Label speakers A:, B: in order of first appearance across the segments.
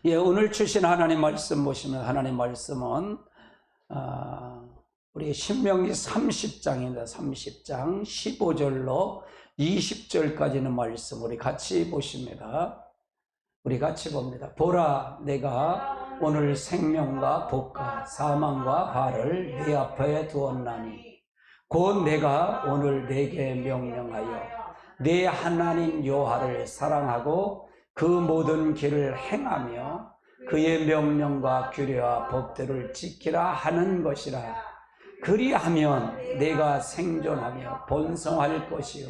A: 예, 오늘 주신 하나님 말씀 보시면 하나님 말씀은 우리 신명기 30장입니다. 30장 15절로 20절까지는 말씀 우리 같이 보십니다. 우리 같이 봅니다. 보라, 내가 오늘 생명과 복과 사망과 화를 네 앞에 두었나니 곧 내가 오늘 네게 명령하여 네 하나님 여호와를 사랑하고 그 모든 길을 행하며 그의 명령과 규례와 법들을 지키라 하는 것이라. 그리하면 내가 생존하며 번성할 것이요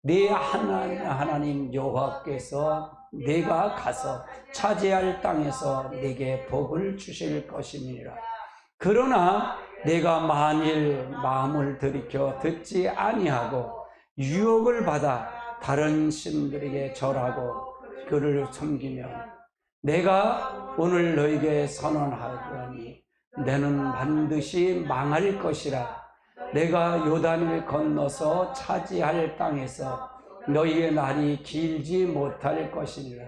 A: 네 하나님 여호와께서 내가 가서 차지할 땅에서 내게 복을 주실 것이니라. 그러나 내가 만일 마음을 들이켜 듣지 아니하고 유혹을 받아 다른 신들에게 절하고 그를 섬기면 내가 오늘 너에게 선언하거니 너는 반드시 망할 것이라. 내가 요단을 건너서 차지할 땅에서 너희의 날이 길지 못할 것이니라.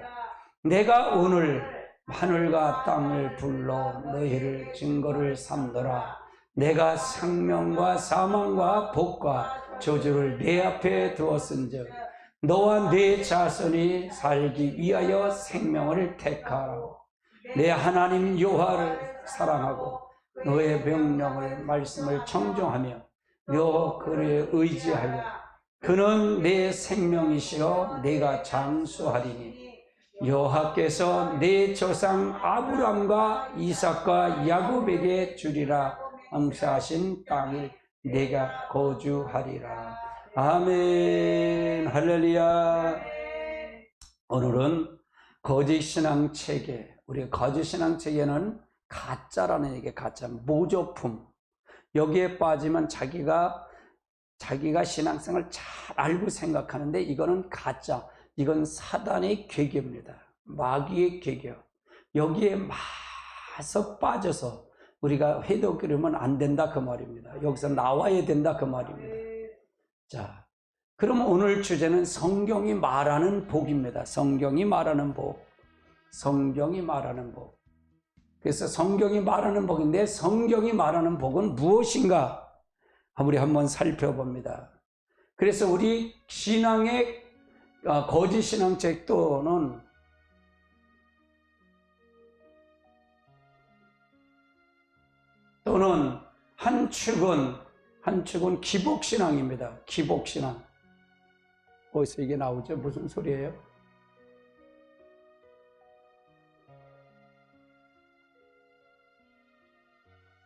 A: 내가 오늘 하늘과 땅을 불러 너희를 증거를 삼더라. 내가 생명과 사망과 복과 저주를 네 앞에 두었은즉 너와 네 자손이 살기 위하여 생명을 택하라고 내 하나님 여호와를 사랑하고 너의 명령을 말씀을 청종하며 너 그를 의지하여 그는 내 생명이시여 내가 장수하리니 여호와께서 내 조상 아브람과 이삭과 야곱에게 주리라 맹세하신 땅을 내가 거주하리라. 아멘. 할렐루야. 오늘은 거짓신앙 체계. 우리 거짓신앙 체계는 가짜라는 얘기, 가짜, 모조품. 여기에 빠지면 자기가 신앙생활을 잘 알고 생각하는데 이거는 가짜. 이건 사단의 괴계입니다. 마귀의 괴계. 여기에 마서 빠져서 우리가 회독그러면 안 된다 그 말입니다. 여기서 나와야 된다 그 말입니다. 자, 그럼 오늘 주제는 성경이 말하는 복입니다. 성경이 말하는 복. 성경이 말하는 복. 그래서 성경이 말하는 복인데 성경이 말하는 복은 무엇인가? 우리 한번 살펴봅니다. 그래서 우리 신앙의 거짓 신앙책 또는 한 축은 기복신앙입니다. 기복신앙. 어디서 이게 나오죠? 무슨 소리예요?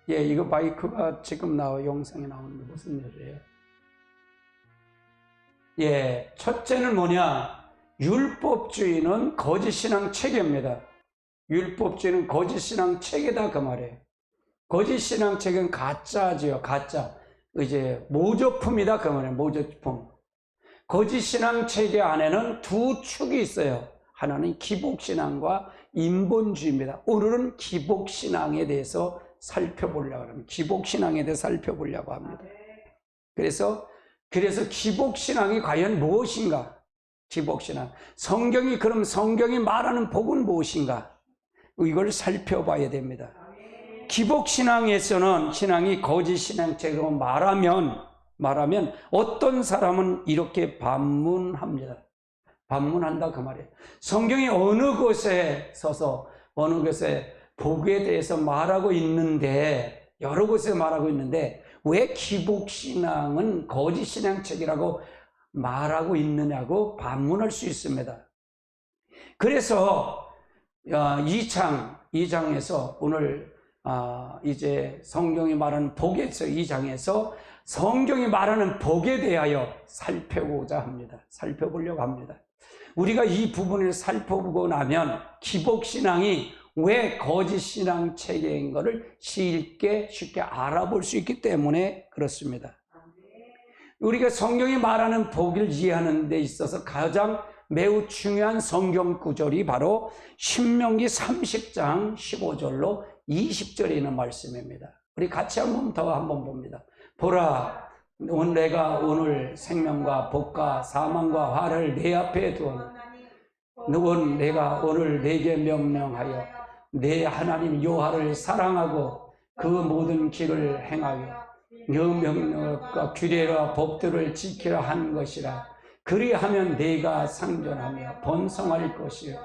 A: 예, 이거 마이크가 지금 영상에 나오는데 무슨 일이에요? 예, 첫째는 뭐냐? 율법주의는 거짓신앙 체계입니다. 율법주의는 거짓신앙 체계다 그 말이에요. 거짓신앙 체계는 가짜지요, 가짜. 이제 모조품이다 그 말이에요, 모조품. 거짓신앙 체계 안에는 두 축이 있어요. 하나는 기복신앙과 인본주의입니다. 오늘은 기복신앙에 대해서 살펴보려고 합니다. 기복신앙에 대해서 살펴보려고 합니다. 그래서 기복신앙이 과연 무엇인가? 기복신앙. 그럼 성경이 말하는 복은 무엇인가? 이걸 살펴봐야 됩니다. 기복신앙에서는 신앙이 거짓신앙책으로 말하면 어떤 사람은 이렇게 반문합니다. 반문한다 그 말이에요. 성경이 어느 곳에 서서 어느 곳에 복에 대해서 말하고 있는데 여러 곳에 말하고 있는데 왜 기복신앙은 거짓신앙책이라고 말하고 있느냐고 반문할 수 있습니다. 그래서 2장에서 오늘 이제 성경이 말하는 복에서 2장에서 성경이 말하는 복에 대하여 살펴보려고 합니다. 우리가 이 부분을 살펴보고 나면 기복신앙이 왜 거짓신앙 체계인 것을 쉽게 알아볼 수 있기 때문에 그렇습니다. 우리가 성경이 말하는 복을 이해하는 데 있어서 가장 매우 중요한 성경 구절이 바로 신명기 30장 15절로 20절에 있는 말씀입니다. 우리 같이 한번 봅니다. 보라, 내가 오늘 생명과 복과 사망과 화를 내 앞에 두었노니 누군 내가 오늘 내게 명령하여 내 하나님 여호와를 사랑하고 그 모든 길을 행하여 그 명령과 규례와 법들을 지키라 한 것이라. 그리하면 내가 상존하며 번성할 것이요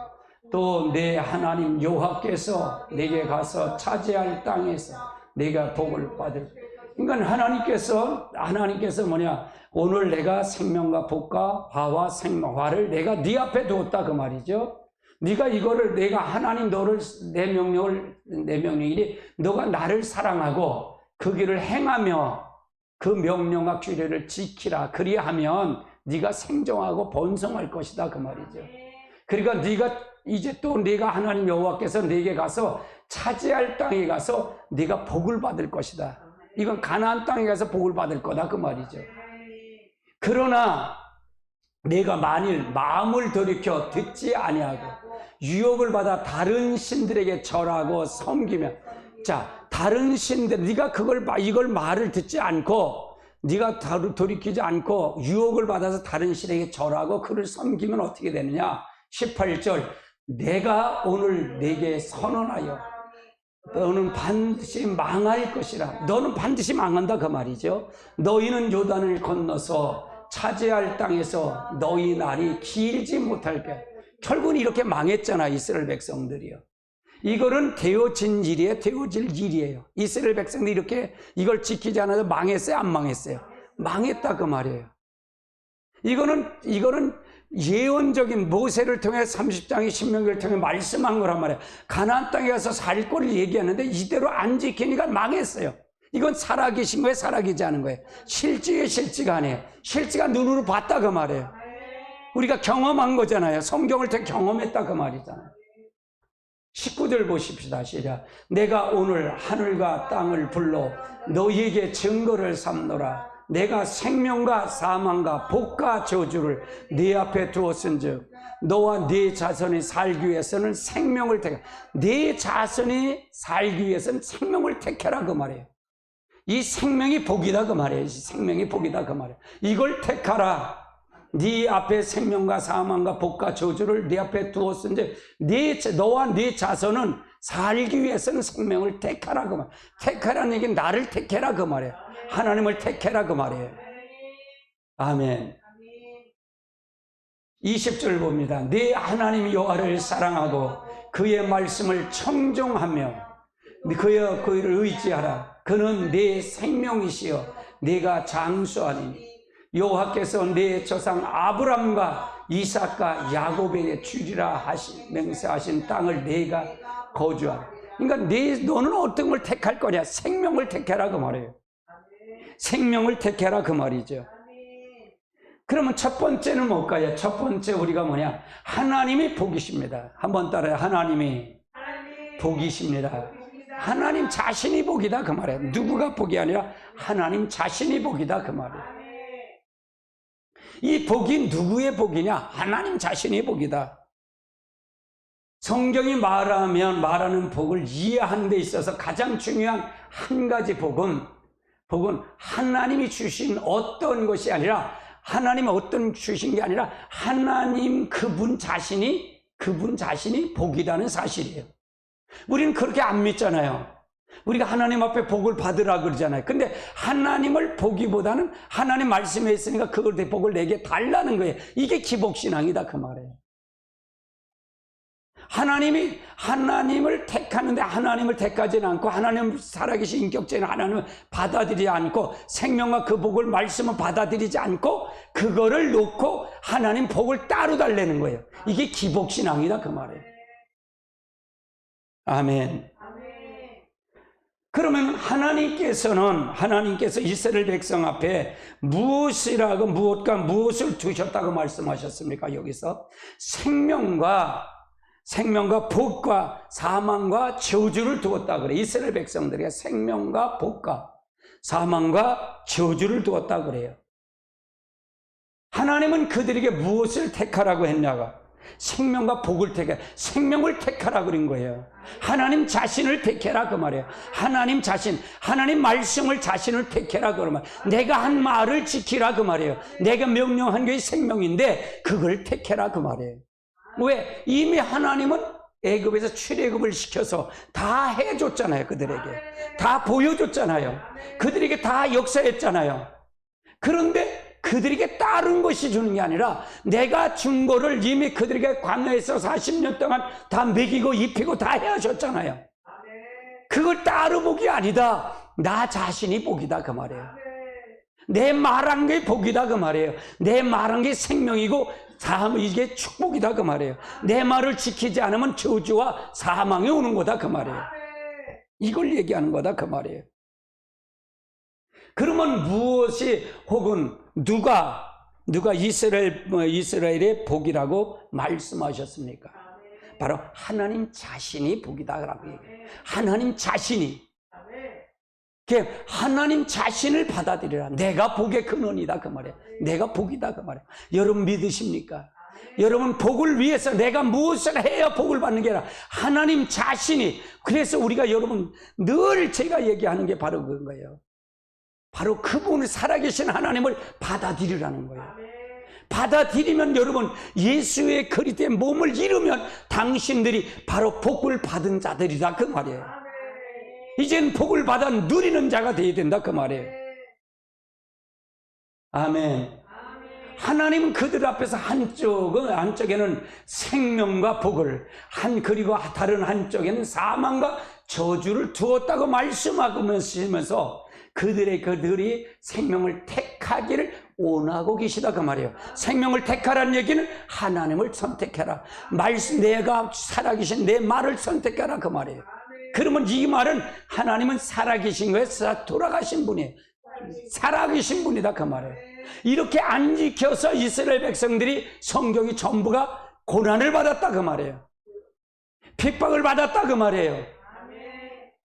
A: 또 내 하나님 여호와께서 내게 가서 차지할 땅에서 내가 복을 받을. 그러니까 하나님께서 뭐냐, 오늘 내가 생명과 복과 화와 생명화를 내가 네 앞에 두었다 그 말이죠. 네가 이거를, 내가 하나님 너를, 내 명령이니 너가 나를 사랑하고 그 길을 행하며 그 명령과 규례를 지키라. 그리하면 네가 생존하고 번성할 것이다 그 말이죠. 그러니까 네가 이제 또 네가 하나님 여호와께서 네게 가서 차지할 땅에 가서 네가 복을 받을 것이다. 이건 가나안 땅에 가서 복을 받을 거다 그 말이죠. 그러나 내가 만일 마음을 돌이켜 듣지 아니하고 유혹을 받아 다른 신들에게 절하고 섬기면, 자, 다른 신들, 네가 이걸 말을 듣지 않고 네가 돌이키지 않고 유혹을 받아서 다른 신에게 절하고 그를 섬기면 어떻게 되느냐? 18절, 내가 오늘 네게 선언하여 너는 반드시 망할 것이라. 너는 반드시 망한다 그 말이죠. 너희는 요단을 건너서 차지할 땅에서 너희 날이 길지 못할 게, 결국은 이렇게 망했잖아 이스라엘 백성들이요. 이거는 되어질 일이에요. 이스라엘 백성들이 이렇게 이걸 지키지 않아서 망했어요, 안 망했어요? 망했다 그 말이에요. 이거는 예언적인 모세를 통해 30장의 신명기를 통해 말씀한 거란 말이에요. 가나안 땅에 가서 살 거를 얘기하는데 이대로 안 지키니까 망했어요. 이건 살아계신 거예요, 살아계지 않은 거예요? 실지가 아니에요. 실지가 눈으로 봤다 그 말이에요. 우리가 경험한 거잖아요. 성경을 통해 경험했다 그 말이잖아요. 19절 보십시다. 시작. 내가 오늘 하늘과 땅을 불러 너희에게 증거를 삼노라. 내가 생명과 사망과 복과 저주를 네 앞에 두었은즉 너와 네 자손이 살기 위해서는 생명을 택하라. 네 자손이 살기 위해서는 생명을 택해라 그 말이에요. 이 생명이 복이다 그 말이에요. 생명이 복이다 그 말이에요. 이걸 택하라. 네 앞에 생명과 사망과 복과 저주를 네 앞에 두었은즉 너와 네 자손은 살기 위해서는 생명을 택하라 그 말이에요. 택하라는 얘기는 나를 택해라 그 말이에요. 하나님을 택해라 그 말이에요. 아멘. 20절 봅니다. 네 하나님 여호와를 사랑하고 그의 말씀을 청종하며 그를 의지하라. 그는 네 생명이시여 네가 장수하니 여호와께서 네 조상 아브람과 이삭과 야곱에게 주리라 맹세하신 땅을 네가 거주하라. 그러니까 너는 어떤 걸 택할 거냐? 생명을 택해라 그 말이에요. 생명을 택해라 그 말이죠. 그러면 첫 번째는 뭘까요? 첫 번째 우리가 뭐냐? 하나님이 복이십니다. 한번 따라요. 하나님이 복이십니다. 하나님 자신이 복이다 그 말이에요. 누구가 복이 아니라 하나님 자신이 복이다 그 말이에요. 이 복이 누구의 복이냐? 하나님 자신의 복이다. 성경이 말하는 복을 이해하는 데 있어서 가장 중요한 한 가지 복은 하나님이 주신 어떤 것이 아니라, 하나님이 어떤 주신 게 아니라 하나님 그분 자신이 복이라는 사실이에요. 우리는 그렇게 안 믿잖아요. 우리가 하나님 앞에 복을 받으라 그러잖아요. 근데 하나님을 보기보다는 하나님 말씀에 있으니까 그걸 복을 내게 달라는 거예요. 이게 기복신앙이다 그 말이에요. 하나님을 택하는데 하나님을 택하지는 않고, 하나님 살아계신 인격체는 하나님을 받아들이지 않고, 생명과 그 복을 말씀을 받아들이지 않고 그거를 놓고 하나님 복을 따로 달라는 거예요. 이게 기복신앙이다 그 말이에요. 아멘. 그러면 하나님께서 이스라엘 백성 앞에 무엇을 두셨다고 말씀하셨습니까? 여기서 생명과 복과 사망과 저주를 두었다 그래요. 이스라엘 백성들에게 생명과 복과 사망과 저주를 두었다 그래요. 하나님은 그들에게 무엇을 택하라고 했냐가, 생명과 복을 생명을 택하라 그런 거예요. 하나님 자신을 택해라 그 말이에요. 하나님 말씀을 자신을 택해라 그 말이에요. 내가 한 말을 지키라 그 말이에요. 내가 명령한 게 생명인데 그걸 택해라 그 말이에요. 왜? 이미 하나님은 애굽에서 출애굽을 시켜서 다 해줬잖아요. 그들에게 다 보여줬잖아요. 그들에게 다 역사했잖아요. 그런데 그들에게 다른 것이 주는 게 아니라 내가 준 거를 이미 그들에게 광야에서 40년 동안 다 먹이고 입히고 다 해하셨잖아요. 그걸 따로 복이 아니다. 나 자신이 복이다 그 말이에요. 내 말한 게 복이다 그 말이에요. 내 말한 게 생명이고 이게 축복이다 그 말이에요. 내 말을 지키지 않으면 저주와 사망이 오는 거다 그 말이에요. 이걸 얘기하는 거다 그 말이에요. 그러면 무엇이 혹은 누가 이스라엘의 복이라고 말씀하셨습니까? 바로 하나님 자신이 복이다라고 얘기해요. 하나님 자신이. 하나님 자신을 받아들이라. 내가 복의 근원이다 그 말이에요. 내가 복이다 그 말이에요. 여러분 믿으십니까? 여러분 복을 위해서 내가 무엇을 해야 복을 받는 게 아니라 하나님 자신이. 그래서 우리가 여러분 늘 제가 얘기하는 게 바로 그런 거예요. 바로 그분을 살아계신 하나님을 받아들이라는 거예요. 받아들이면 여러분 예수의 그리스도의 몸을 이루면 당신들이 바로 복을 받은 자들이다 그 말이에요. 이젠 복을 받아 누리는 자가 되어야 된다 그 말이에요. 아멘. 하나님은 그들 앞에서 한쪽에는 생명과 복을 그리고 다른 한쪽에는 사망과 저주를 두었다고 말씀하시면서 그들이 생명을 택하기를 원하고 계시다 그 말이에요. 생명을 택하라는 얘기는 하나님을 선택해라. 내가 살아계신 내 말을 선택해라 그 말이에요. 그러면 이 말은 하나님은 살아계신 거에서 돌아가신 분이에요. 살아계신 분이다 그 말이에요. 이렇게 안 지켜서 이스라엘 백성들이 성경이 전부가 고난을 받았다 그 말이에요. 핍박을 받았다 그 말이에요.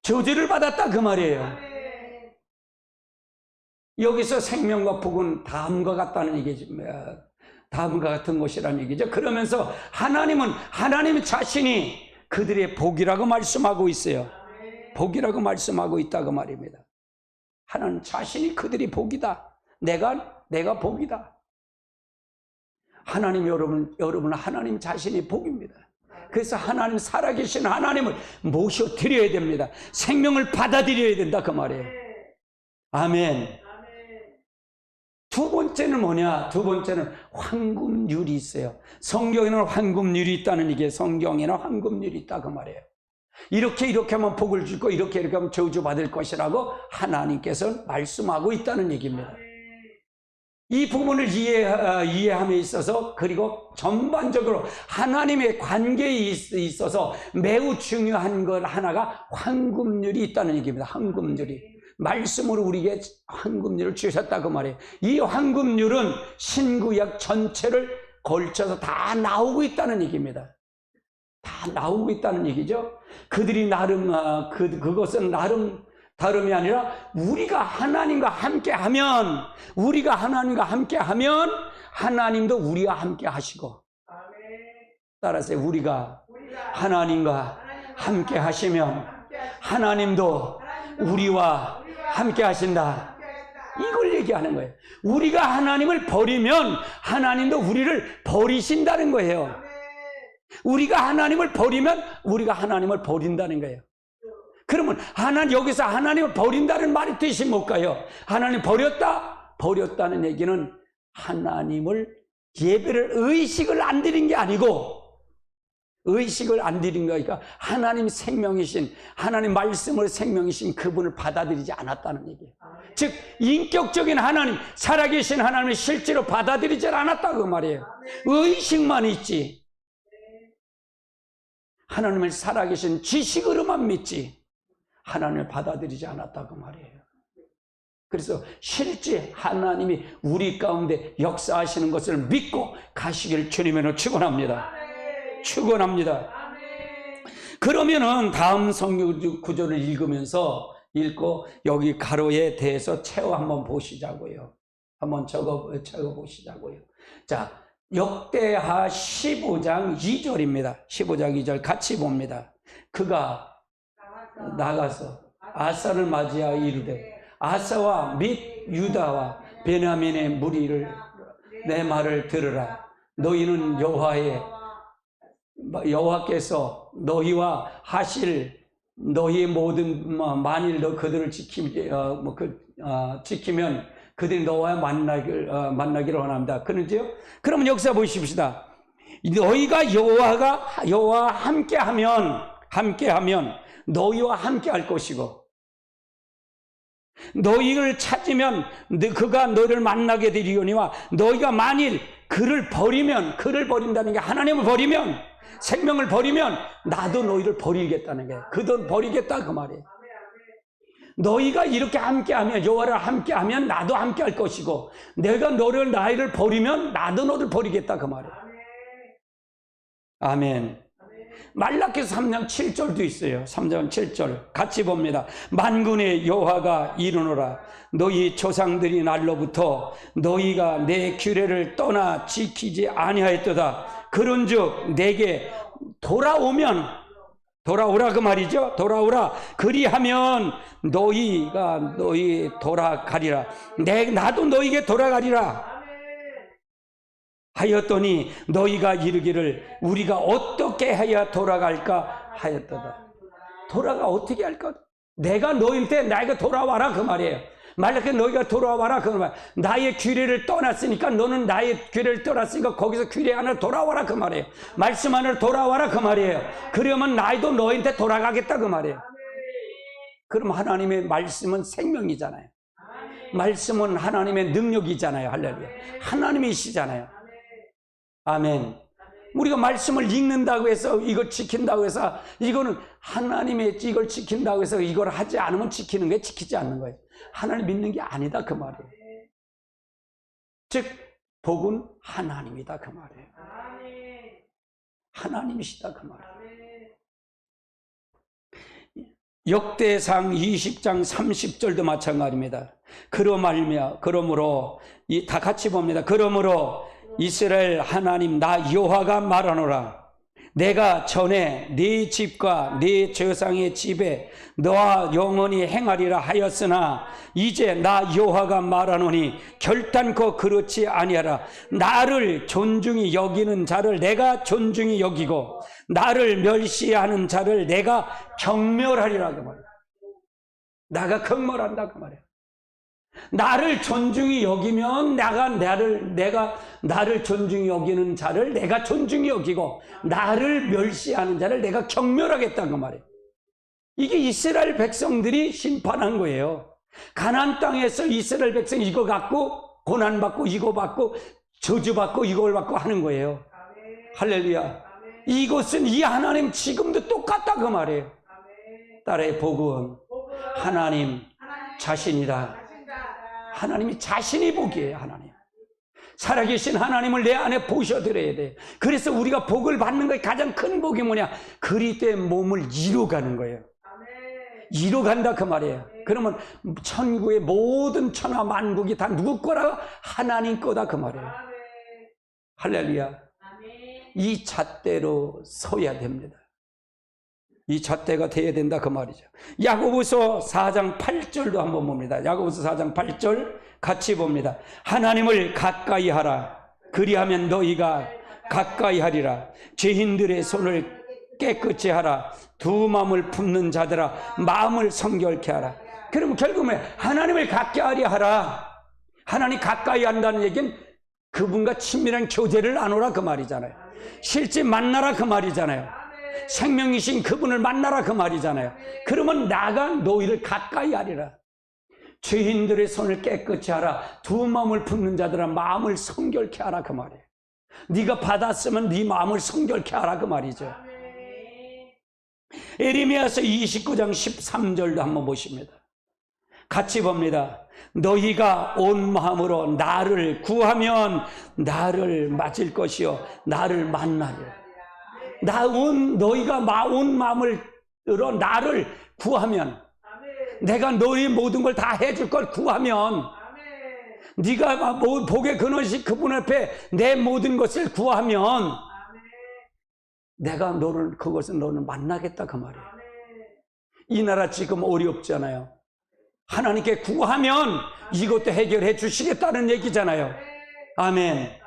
A: 저주를 받았다 그 말이에요. 여기서 생명과 복은 다음과 같다는 얘기죠. 다음과 같은 것이라는 얘기죠. 그러면서 하나님 자신이 그들의 복이라고 말씀하고 있어요. 복이라고 말씀하고 있다고 말입니다. 하나님 자신이 그들이 복이다. 내가 복이다. 하나님 여러분 하나님 자신이 복입니다. 그래서 하나님 살아계신 하나님을 모셔드려야 됩니다. 생명을 받아들여야 된다 그 말이에요. 아멘. 두 번째는 뭐냐? 두 번째는 황금률이 있어요. 성경에는 황금률이 있다는 얘기예요. 성경에는 황금률이 있다 그 말이에요. 이렇게 하면 복을 주고 이렇게 하면 저주 받을 것이라고 하나님께서 말씀하고 있다는 얘기입니다. 이 부분을 이해함에 있어서 그리고 전반적으로 하나님의 관계에 있어서 매우 중요한 것 하나가 황금률이 있다는 얘기입니다. 황금률이. 말씀으로 우리에게 황금률을 주셨다고 말해요. 이 황금률은 신구약 전체를 걸쳐서 다 나오고 있다는 얘기입니다. 다 나오고 있다는 얘기죠. 그들이 그것은 다름이 아니라 우리가 하나님과 함께하면 하나님도 우리와 함께 하시고. 따라서 우리가 하나님과 함께 하시면 하나님도 우리와 함께 하신다. 이걸 얘기하는 거예요. 우리가 하나님을 버리면 하나님도 우리를 버리신다는 거예요. 우리가 하나님을 버리면 우리가 하나님을 버린다는 거예요. 그러면 여기서 하나님을 버린다는 말이 뜻이 뭘까요? 하나님 버렸다는 얘기는 하나님을 의식을 안 드린 게 아니고 의식을 안 드린 거니까 하나님 생명이신 하나님 말씀을 생명이신 그분을 받아들이지 않았다는 얘기예요. 즉 인격적인 하나님 살아계신 하나님을 실제로 받아들이지 않았다고 말이에요. 의식만 있지 하나님을 살아계신 지식으로만 믿지 하나님을 받아들이지 않았다고 말이에요. 그래서 실제 하나님이 우리 가운데 역사하시는 것을 믿고 가시기를 주님으로 축원합니다. 그러면은 다음 성경 구절을 읽고 여기 가로에 대해서 채워 한번 보시자고요. 한번 적어 보시자고요. 자, 역대하 15장 2절입니다. 15장 2절 같이 봅니다. 그가 나가서 아사를 맞이하여 이르되 아사와 및 유다와 베냐민의 무리를 내 말을 들으라. 너희는 여호와의 여호와께서 너희와 하실 너희의 모든 만일 너 그들을 지키면 그들이 너와 만나기를 원합니다. 그런지요? 그러면 여기서 보십시다. 너희가 여호와와 함께하면 너희와 함께할 것이고 너희를 찾으면 그가 너희를 만나게 되리오니와 너희가 만일 그를 버린다는 게 하나님을 버리면 생명을 버리면 나도 너희를 버리겠다는 게 그도 버리겠다 그 말이에요. 너희가 이렇게 함께하면 여호와를 함께하면 나도 함께할 것이고 내가 나를 버리면 나도 너를 버리겠다 그 말이에요. 아멘. 말라기서 3장 7절도 있어요. 3장 7절 같이 봅니다. 만군의 여호와가 이르노라 너희 조상들이 날로부터 너희가 내 규례를 떠나 지키지 아니하였도다. 그런즉 내게 돌아오라 그 말이죠. 돌아오라. 그리하면 너희가 돌아가리라. 나도 너희에게 돌아가리라. 하였더니 너희가 이르기를 우리가 어떻게 해야 돌아갈까 하였도다. 어떻게 할까? 내가 너희한테 돌아와라 그 말이에요. 말라기 너희가 돌아와라 그 말. 나의 규례를 떠났으니까 너는 나의 규례를 떠났으니까 거기서 규례 안으로 돌아와라 그 말이에요. 말씀 안으로 돌아와라 그 말이에요. 그러면 나도 너희한테 돌아가겠다 그 말이에요. 그럼 하나님의 말씀은 생명이잖아요. 말씀은 하나님의 능력이잖아요. 할렐루야. 하나님이시잖아요. 아멘. 우리가 말씀을 읽는다고 해서 이걸 지킨다고 해서 이거는 하나님의 이걸 지킨다고 해서 이걸 하지 않으면 지키는 거예요, 지키지 않는 거예요. 하나님 믿는 게 아니다 그 말이에요. 즉 복은 하나님이다 그 말이에요. 하나님이시다 그 말이에요. 역대상 20장 30절도 마찬가지입니다. 그러므로 다 같이 봅니다. 그러므로 이스라엘 하나님 나 여호와가 말하노라 내가 전에 네 집과 네 조상의 집에 너와 영원히 행하리라 하였으나 이제 나 여호와가 말하노니 결단코 그렇지 아니하라. 나를 존중히 여기는 자를 내가 존중히 여기고 나를 멸시하는 자를 내가 경멸하리라 그 말이야. 나가 경멸한다 그 말이야. 나를 존중히 여기면 나를 존중히 여기는 자를 내가 존중히 여기고 나를 멸시하는 자를 내가 경멸하겠다는 그 말이에요. 이게 이스라엘 백성들이 심판한 거예요. 가나안 땅에서 이스라엘 백성이 이거 갖고 고난받고 이거 받고 저주받고 이걸 받고 하는 거예요. 할렐루야. 이것은 이 하나님 지금도 똑같다 그 말이에요. 딸의 복은 하나님 자신이다. 하나님이 자신이 복이에요. 하나님 살아계신 하나님을 내 안에 보셔드려야 돼요. 그래서 우리가 복을 받는 것의 가장 큰 복이 뭐냐? 그리스도의 몸을 이루어가는 거예요. 이루어간다 그 말이에요. 그러면 천국의 모든 천하 만국이 다 누구 거라? 하나님 거다 그 말이에요. 할렐루야. 이 잣대로 서야 됩니다. 이 잣대가 돼야 된다 그 말이죠. 야고보서 4장 8절도 한번 봅니다. 야고보서 4장 8절 같이 봅니다. 하나님을 가까이 하라. 그리하면 너희가 가까이 하리라. 죄인들의 손을 깨끗이 하라. 두 마음을 품는 자들아 마음을 성결케 하라. 그러면 결국은 하나님을 가까이 하라. 하나님 가까이 한다는 얘기는 그분과 친밀한 교제를 나누라 그 말이잖아요. 실제 만나라 그 말이잖아요. 생명이신 그분을 만나라 그 말이잖아요. 그러면 나가 너희를 가까이 하리라. 죄인들의 손을 깨끗이 하라. 두 마음을 품는 자들아 마음을 성결케 하라 그 말이에요. 네가 받았으면 네 마음을 성결케 하라 그 말이죠. 에레미야서 29장 13절도 한번 보십니다. 같이 봅니다. 너희가 온 마음으로 나를 구하면 나를 맞을 것이요 나를 만나리라. 너희가 온 마음으로 나를 구하면 내가 너희 모든 걸 다 해줄 걸 구하면 네가 복의 근원이신 그분 앞에 내 모든 것을 구하면 내가 그것을 너를 만나겠다 그 말이에요. 이 나라 지금 어렵잖아요. 하나님께 구하면 이것도 해결해 주시겠다는 얘기잖아요. 아멘.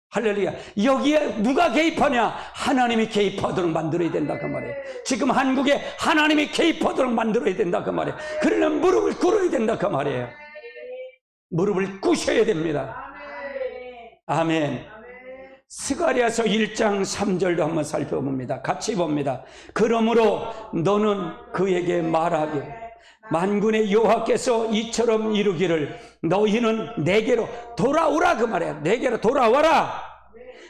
A: 할렐루야. 여기에 누가 개입하냐? 하나님이 개입하도록 만들어야 된다 그 말이에요. 지금 한국에 하나님이 개입하도록 만들어야 된다 그 말이에요. 그러면 무릎을 꿇어야 된다 그 말이에요. 무릎을 꿇으셔야 됩니다. 아멘. 스가랴서 1장 3절도 한번 살펴봅니다. 같이 봅니다. 그러므로 너는 그에게 말하게 만군의 여호와께서 이처럼 이루기를 너희는 내게로 돌아오라 그 말이야. 내게로 돌아와라.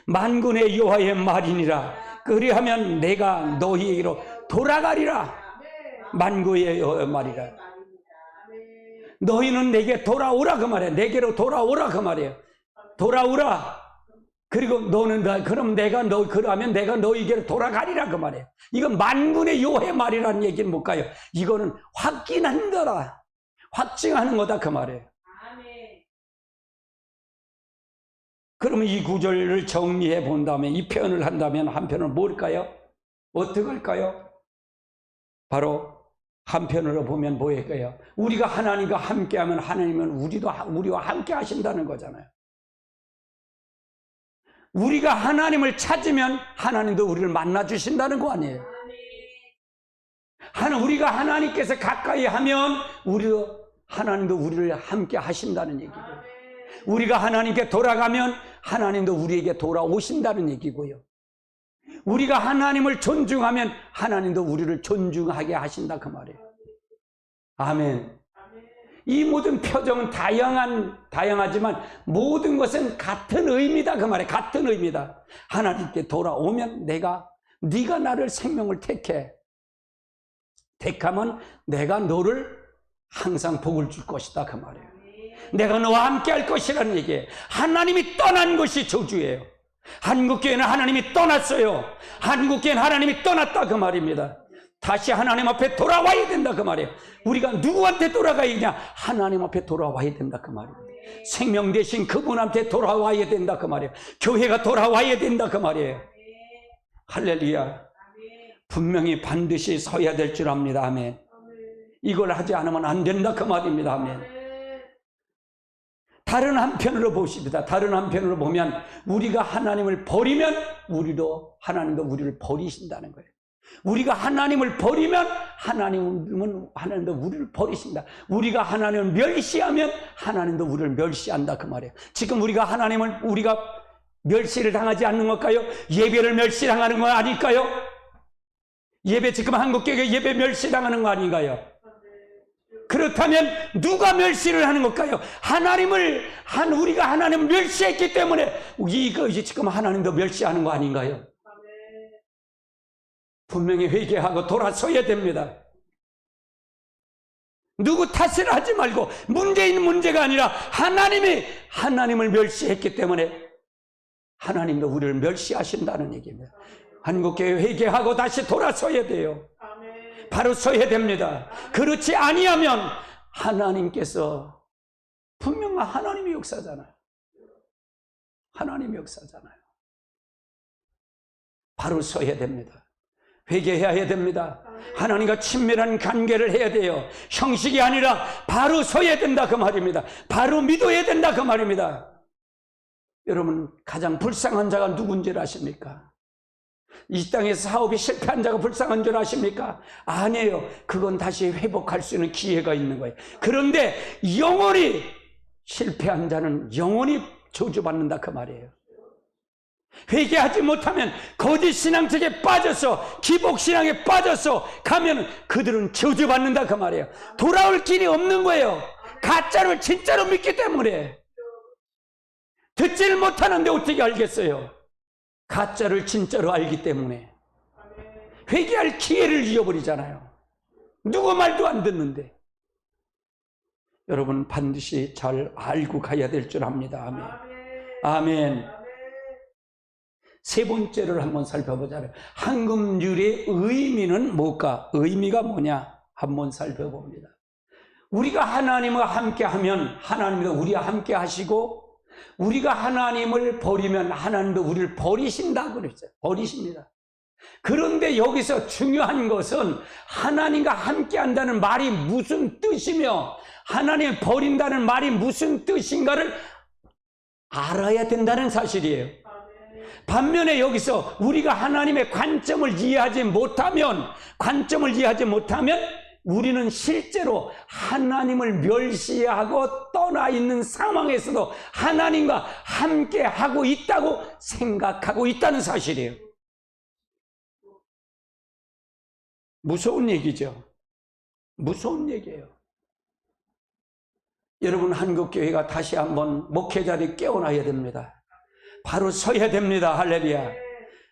A: 만군의 여호와의 말이니라. 그리하면 내가 너희에게로 돌아가리라. 만군의 여호와의 말이라. 너희는 내게 돌아오라 그 말이야. 내게로 돌아오라 그 말이야. 돌아오라. 그리고 너는 그럼 그러면 내가 너희에게로 돌아가리라 그 말이에요. 이건 만군의 여호와의 말이라는 얘기는 뭘까요? 이거는 확인한 거라. 확증하는 거다 그 말이에요. 그러면 이 구절을 정리해 본다면, 이 표현을 한다면 한편은 뭘까요? 어떻게 할까요? 바로 한편으로 보면 뭐일까요? 우리가 하나님과 함께하면 하나님은 우리와 함께 하신다는 거잖아요. 우리가 하나님을 찾으면 하나님도 우리를 만나주신다는 거 아니에요? 우리가 하나님께서 가까이 하면 하나님도 우리를 함께 하신다는 얘기고요. 우리가 하나님께 돌아가면 하나님도 우리에게 돌아오신다는 얘기고요. 우리가 하나님을 존중하면 하나님도 우리를 존중하게 하신다 그 말이에요. 아멘. 이 모든 표정은 다양하지만 모든 것은 같은 의미다 그 말이에요. 같은 의미다. 하나님께 돌아오면 네가 나를 생명을 택하면 내가 너를 항상 복을 줄 것이다 그 말이에요. 내가 너와 함께 할 것이라는 얘기예요. 하나님이 떠난 것이 저주예요. 한국교회는 하나님이 떠났어요. 한국교회는 하나님이 떠났다 그 말입니다. 다시 하나님 앞에 돌아와야 된다 그 말이에요. 우리가 누구한테 돌아가야 되냐? 하나님 앞에 돌아와야 된다 그 말이에요. 생명 대신 그분한테 돌아와야 된다 그 말이에요. 교회가 돌아와야 된다 그 말이에요. 할렐루야. 분명히 반드시 서야 될 줄 압니다. 아멘. 이걸 하지 않으면 안 된다 그 말입니다. 아멘. 다른 한편으로 보십니다. 다른 한편으로 보면 우리가 하나님을 버리면 하나님도 우리를 버리신다는 거예요. 우리가 하나님을 버리면 하나님도 우리를 버리신다. 우리가 하나님을 멸시하면 하나님도 우리를 멸시한다 그 말이에요. 지금 우리가 멸시를 당하지 않는 걸까요? 예배를 멸시당하는 거 아닐까요? 지금 한국교회 예배 멸시당하는 거 아닌가요? 그렇다면 누가 멸시를 하는 걸까요? 우리가 하나님을 멸시했기 때문에 이제 지금 하나님도 멸시하는 거 아닌가요? 분명히 회개하고 돌아서야 됩니다. 누구 탓을 하지 말고 문제인 문제가 아니라 하나님을 멸시했기 때문에 하나님도 우리를 멸시하신다는 얘기입니다. 한국교회 회개하고 다시 돌아서야 돼요. 바로 서야 됩니다. 그렇지 아니하면 하나님께서 분명 하나님의 역사잖아요. 하나님의 역사잖아요. 바로 서야 됩니다. 회개해야 됩니다. 하나님과 친밀한 관계를 해야 돼요. 형식이 아니라 바로 서야 된다 그 말입니다. 바로 믿어야 된다 그 말입니다. 여러분, 가장 불쌍한 자가 누군지를 아십니까? 이 땅에서 사업이 실패한 자가 불쌍한 줄 아십니까? 아니에요. 그건 다시 회복할 수 있는 기회가 있는 거예요. 그런데 영원히 실패한 자는 영원히 저주받는다 그 말이에요. 회개하지 못하면 거짓 신앙책에 빠져서 기복신앙에 빠져서 가면 그들은 저주받는다 그 말이에요. 돌아올 길이 없는 거예요. 가짜를 진짜로 믿기 때문에. 듣지를 못하는데 어떻게 알겠어요? 가짜를 진짜로 알기 때문에. 회개할 기회를 잃어버리잖아요. 누구 말도 안 듣는데. 여러분 반드시 잘 알고 가야 될 줄 압니다. 아멘. 아멘. 세 번째를 한번 살펴보자면 황금률의 의미는 뭘까? 의미가 뭐냐? 한번 살펴봅니다. 우리가 하나님과 함께하면 하나님도 우리와 함께 하시고, 우리가 하나님을 버리면 하나님도 우리를 버리신다 그랬어요. 버리십니다. 그런데 여기서 중요한 것은 하나님과 함께한다는 말이 무슨 뜻이며 하나님을 버린다는 말이 무슨 뜻인가를 알아야 된다는 사실이에요. 반면에 여기서 우리가 하나님의 관점을 이해하지 못하면 우리는 실제로 하나님을 멸시하고 떠나 있는 상황에서도 하나님과 함께 하고 있다고 생각하고 있다는 사실이에요. 무서운 얘기죠. 무서운 얘기예요. 여러분, 한국교회가 다시 한번 목회자들이 깨어나야 됩니다. 바로 서야 됩니다. 할렐루야.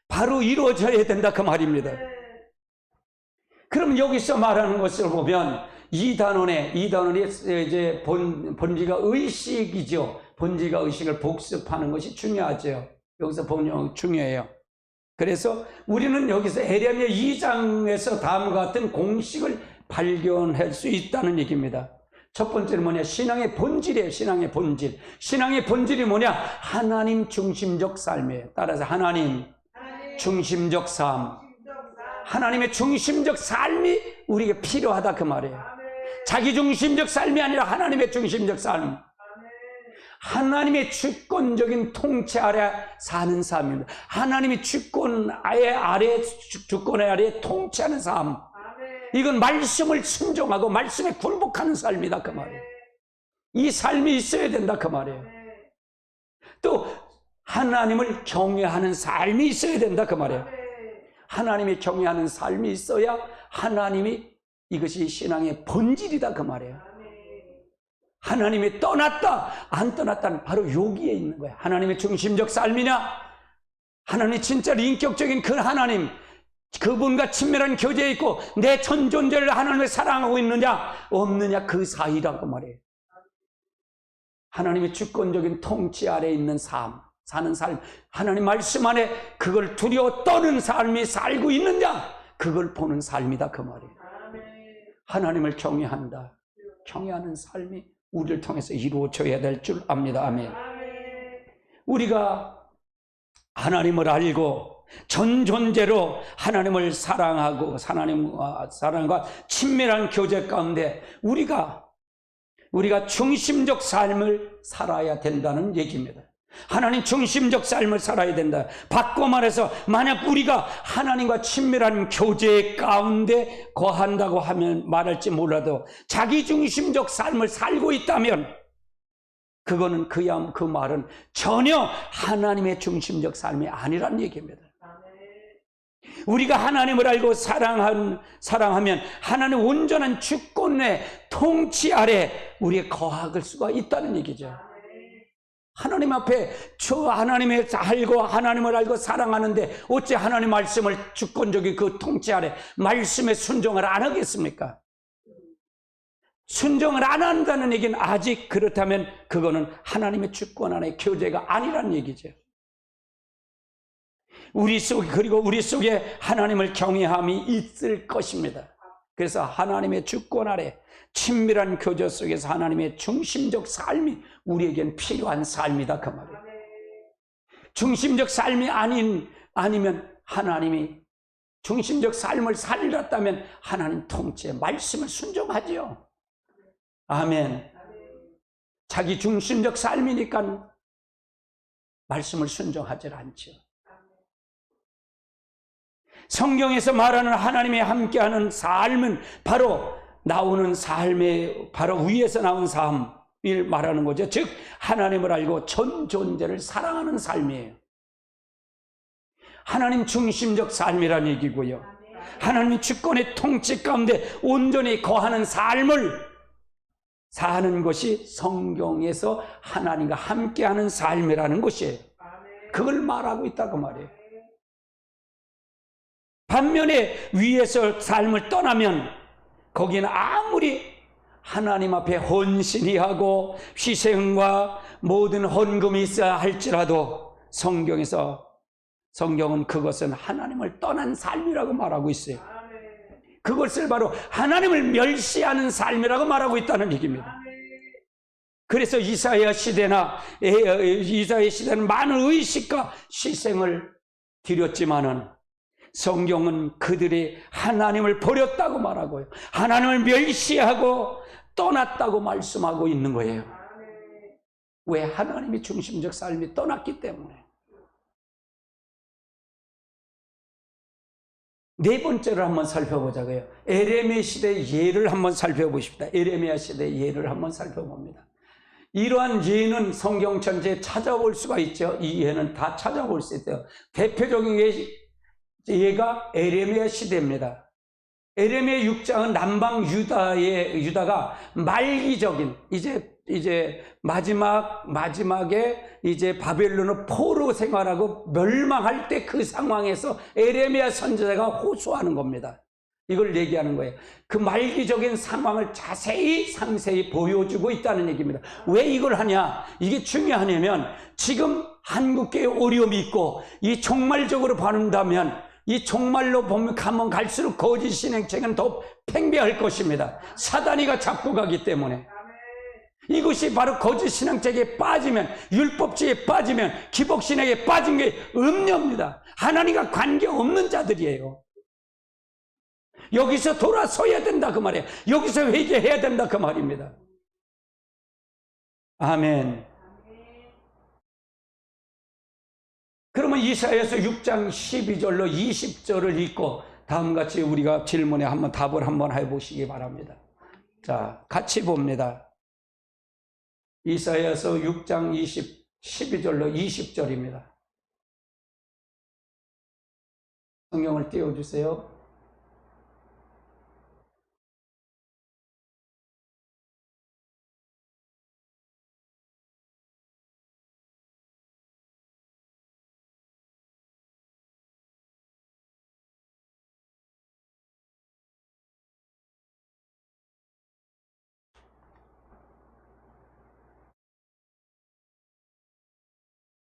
A: 바로 이루어져야 된다 그 말입니다. 그럼 여기서 말하는 것을 보면 이 단원의 이제 본질과 의식이죠. 본질과 의식을 복습하는 것이 중요하죠. 여기서 보면 중요해요. 그래서 우리는 여기서 에레미야 2장에서 다음과 같은 공식을 발견할 수 있다는 얘기입니다. 첫 번째는 뭐냐? 신앙의 본질이에요. 신앙의 본질. 신앙의 본질이 뭐냐? 하나님 중심적 삶이에요. 따라서 하나님 중심적 삶. 하나님의 중심적 삶이 우리에게 필요하다 그 말이에요. 자기 중심적 삶이 아니라 하나님의 중심적 삶. 하나님의 주권적인 통치 아래 사는 삶입니다. 하나님의 주권의 아래 통치하는 삶. 이건 말씀을 순종하고 말씀에 굴복하는 삶이다 그 말이에요. 이 삶이 있어야 된다 그 말이에요. 또 하나님을 경외하는 삶이 있어야 된다 그 말이에요. 하나님의 경외하는 삶이 있어야 하나님이 이것이 신앙의 본질이다 그 말이에요. 하나님이 떠났다 안 떠났다는 바로 여기에 있는 거예요. 하나님의 중심적 삶이냐, 하나님의 진짜 인격적인 그 하나님, 그분과 친밀한 교제에 있고 내 전 존재를 하나님을 사랑하고 있느냐 없느냐 그 사이라고 말이에요. 하나님의 주권적인 통치 아래 있는 삶, 사는 삶, 하나님 말씀 안에 그걸 두려워 떠는 삶이 살고 있느냐 그걸 보는 삶이다 그 말이에요. 하나님을 경외한다, 경외하는 삶이 우리를 통해서 이루어져야 될 줄 압니다. 아멘. 우리가 하나님을 알고 전 존재로 하나님을 사랑하고 하나님과 사랑과 친밀한 교제 가운데 우리가 중심적 삶을 살아야 된다는 얘기입니다. 하나님 중심적 삶을 살아야 된다. 바꿔 말해서 만약 우리가 하나님과 친밀한 교제 가운데 거한다고 하면 말할지 몰라도 자기 중심적 삶을 살고 있다면 그거는 그 말은 전혀 하나님의 중심적 삶이 아니란 얘기입니다. 우리가 하나님을 알고 사랑하면 하나님의 온전한 주권의 통치 아래 우리의 거할 수가 있다는 얘기죠. 하나님 앞에 하나님을 알고 사랑하는데 어째 하나님 말씀을 주권적인 그 통치 아래 말씀에 순종을 안 하겠습니까? 순종을 안 한다는 얘기는 아직 그렇다면 그거는 하나님의 주권 안에 교제가 아니란 얘기죠. 우리 속에 하나님을 경외함이 있을 것입니다. 그래서 하나님의 주권 아래 친밀한 교제 속에서 하나님의 중심적 삶이 우리에겐 필요한 삶이다 그 말이에요. 중심적 삶이 아니면 하나님이 중심적 삶을 살렸다면 하나님 통치에 말씀을 순종하지요. 아멘. 자기 중심적 삶이니까 말씀을 순종하지 않죠. 성경에서 말하는 하나님이 함께하는 삶은 바로 나오는 삶의 바로 위에서 나온 삶을 말하는 거죠. 즉 하나님을 알고 전 존재를 사랑하는 삶이에요. 하나님 중심적 삶이라는 얘기고요. 하나님 주권의 통치 가운데 온전히 거하는 삶을 사는 것이 성경에서 하나님과 함께하는 삶이라는 것이에요. 그걸 말하고 있다고 말이에요. 반면에 위에서 삶을 떠나면 거기는 아무리 하나님 앞에 헌신이 하고 희생과 모든 헌금이 있어야 할지라도 성경은 그것은 하나님을 떠난 삶이라고 말하고 있어요. 그것을 바로 하나님을 멸시하는 삶이라고 말하고 있다는 얘기입니다. 그래서 이사야 시대는 많은 의식과 희생을 드렸지만은 성경은 그들이 하나님을 버렸다고 말하고요. 하나님을 멸시하고 떠났다고 말씀하고 있는 거예요. 왜? 하나님의 중심적 삶이 떠났기 때문에. 네 번째로 한번 살펴보자고요. 에레미야 시대의 예를 한번 살펴보십시다. 에레미야 시대의 예를 한번 살펴봅니다. 이러한 예는 성경 전체에 찾아볼 수가 있죠. 이 예는 다 찾아볼 수 있어요. 대표적인 예가 에레미야 시대입니다. 에레미야 6장은 남방 유다가 말기적인 이제 마지막에 이제 바벨론을 포로 생활하고 멸망할 때 그 상황에서 에레미야 선지자가 호소하는 겁니다. 이걸 얘기하는 거예요. 그 말기적인 상황을 자세히 상세히 보여주고 있다는 얘기입니다. 왜 이걸 하냐? 이게 중요하냐면 지금 한국교회 어려움이 있고 이 종말적으로 본다면 이 종말로 가면 갈수록 거짓 신앙책은 더 팽배할 것입니다. 사단이가 잡고 가기 때문에. 이것이 바로 거짓 신앙책에 빠지면, 율법주의에 빠지면, 기복신앙에 빠진 게 음료입니다. 하나님과 관계없는 자들이에요. 여기서 돌아서야 된다 그 말이에요. 여기서 회개해야 된다 그 말입니다. 아멘. 그러면 이사야서 6장 12절로 20절을 읽고 다음같이 우리가 질문에 한번 답을 한번 해보시기 바랍니다. 자, 같이 봅니다. 이사야서 6장 12절로 20절입니다. 성경을 띄워주세요.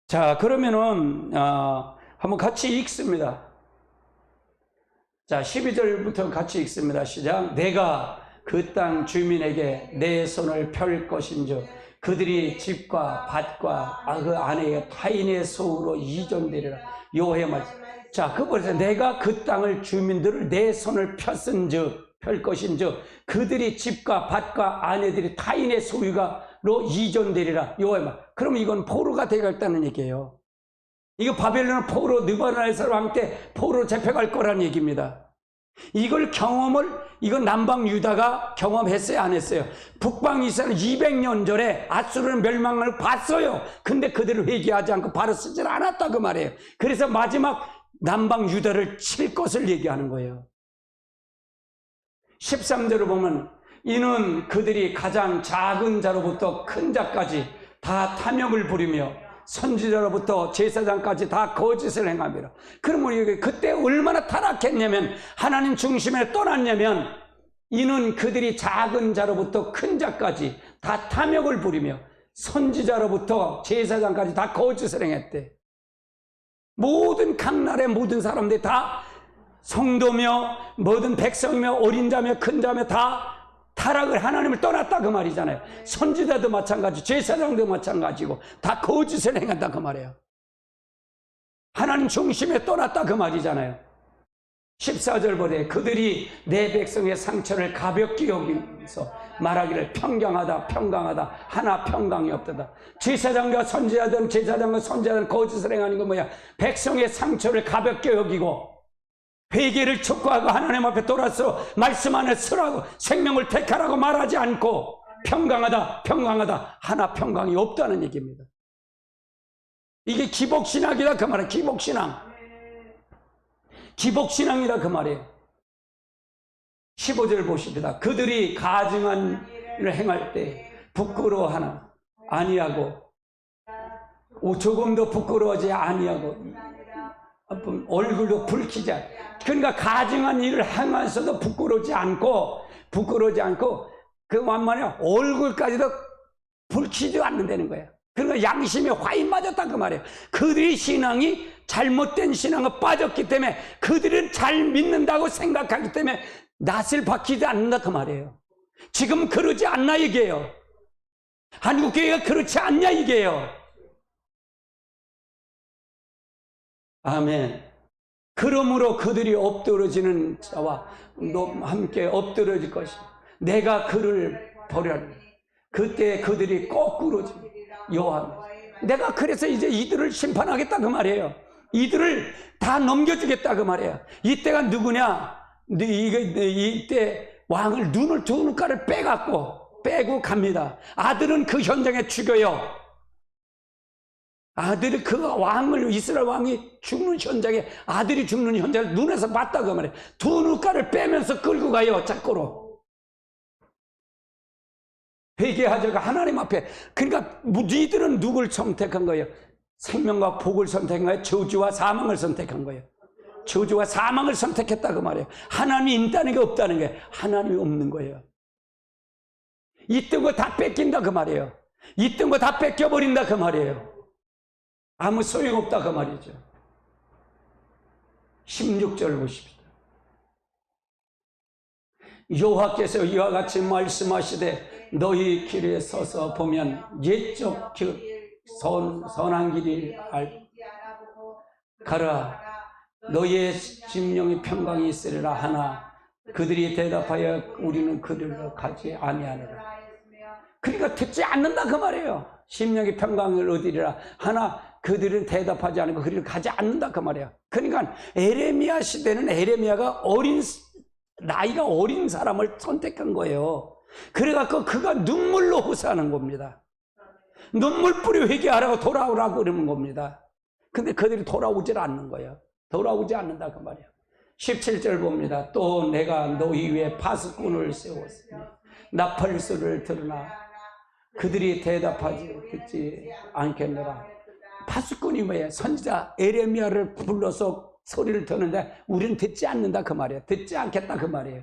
A: 자, 그러면은 한번 같이 읽습니다. 자, 12절부터 같이 읽습니다. 시작. 내가 그 땅 주민에게 내 손을 펼 것인즉 그들이 집과 밭과 그 안에 타인의 소유로 이전되리라. 여호와의 말씀. 자, 그 벌써 내가 그 땅을 주민들을 내 손을 펼 것인즉 그들이 집과 밭과 아내들이 타인의 소유가로 이전되리라. 여호와의 말. 그럼 이건 포로가 되겠다는 얘기예요. 이거 바벨론 포로 느부갓네살 왕 때 포로 잡혀갈 거라는 얘기입니다. 이걸 이건 남방 유다가 경험했어요, 안 했어요? 북방 이스라엘 200년 전에 아수르는 멸망을 봤어요. 근데 그들을 회개하지 않고 바로 쓰질 않았다 그 말이에요. 그래서 마지막 남방 유다를 칠 것을 얘기하는 거예요. 13절을 보면 이는 그들이 가장 작은 자로부터 큰 자까지 다 탐욕을 부리며 선지자로부터 제사장까지 다 거짓을 행함이라. 그러면 그때 얼마나 타락했냐면 하나님 중심에 떠났냐면 이는 그들이 작은 자로부터 큰 자까지 다 탐욕을 부리며 선지자로부터 제사장까지 다 거짓을 행했대. 모든 각 나라의 모든 사람들이 다 성도며 모든 백성이며 어린 자며 큰 자며 다 타락을 하나님을 떠났다 그 말이잖아요. 선지자도 마찬가지, 제사장도 마찬가지고 다 거짓을 행한다 그 말이에요. 하나님 중심에 떠났다 그 말이잖아요. 14절 보래. 그들이 내 백성의 상처를 가볍게 여기면서 말하기를 평강하다 하나 평강이 없다. 제사장과 선지자든 거짓을 행하는 건 뭐야? 백성의 상처를 가볍게 여기고 회개를 촉구하고 하나님 앞에 돌아서 말씀 안에 서라고 생명을 택하라고 말하지 않고 평강하다 하나 평강이 없다는 얘기입니다. 이게 기복신앙이다 그 말이에요. 기복신앙이다 그 말이에요. 15절 보십니다. 그들이 가증한 일을 행할 때 부끄러워하나 아니하고 조금도 부끄러워하지 아니하고 얼굴도 붉히지 않고, 그러니까 가증한 일을 행하면서도 부끄러워지 않고 그 만만에 얼굴까지도 붉히지 않는다는 거예요. 그러니까 양심에 화인 맞았다 그 말이에요. 그들의 신앙이 잘못된 신앙에 빠졌기 때문에 그들은 잘 믿는다고 생각하기 때문에 낯을 박히지 않는다 그 말이에요. 지금 그러지 않나 이게요. 한국교회가 그렇지 않냐 이게요. 아멘. 그러므로 그들이 엎드러지는 자와 함께 엎드러질 것이다. 내가 그를 버려라. 그때 그들이 거꾸로 여호와. 내가 그래서 이제 이들을 심판하겠다 그 말이에요. 이들을 다 넘겨주겠다 그 말이에요. 이때가 누구냐? 이때 왕을 두 눈가를 빼고 갑니다. 아들은 그 현장에 죽여요. 아들이 그 왕을, 이스라엘 왕이 죽는 현장에, 아들이 죽는 현장을 눈에서 봤다 그 말이에요. 두 눈가를 빼면서 끌고 가요. 자꾸로 회개하자가 하나님 앞에. 그러니까 니들은 누굴 선택한 거예요? 생명과 복을 선택한 거예요? 저주와 사망을 선택한 거예요? 저주와 사망을 선택했다 그 말이에요. 하나님이 있다는 게 없다는 게, 하나님이 없는 거예요. 있던 거 다 뺏긴다 그 말이에요. 있던 거 다 뺏겨버린다 그 말이에요. 아무 소용없다 그 말이죠. 16절 보십시다. 여호와께서 이와 같이 말씀하시되 너희 길에 서서 보면 옛적 선한 길을 가라. 너희의 심령이 평강이 있으리라 하나 그들이 대답하여 우리는 그들로 가지 아니하노라. 그러니까 듣지 않는다 그 말이에요. 심령이 평강을 얻으리라 하나 그들은 대답하지 않고 그리로 가지 않는다 그 말이에요. 그러니까 에레미야 시대는 에레미야가 나이가 어린 사람을 선택한 거예요. 그래갖고 그가 눈물로 호소하는 겁니다. 눈물 뿌려 회개하라고 돌아오라고 그러는 겁니다. 근데 그들이 돌아오질 않는 거예요. 돌아오지 않는다 그 말이에요. 17절 봅니다. 또 내가 너희 위에 파수꾼을 세웠으니 나팔소리를 들으나 그들이 듣지 않겠노라. 파수꾼이 뭐예요? 선지자 에레미야를 불러서 소리를 드는데 우리는 듣지 않는다 그 말이에요. 듣지 않겠다 그 말이에요.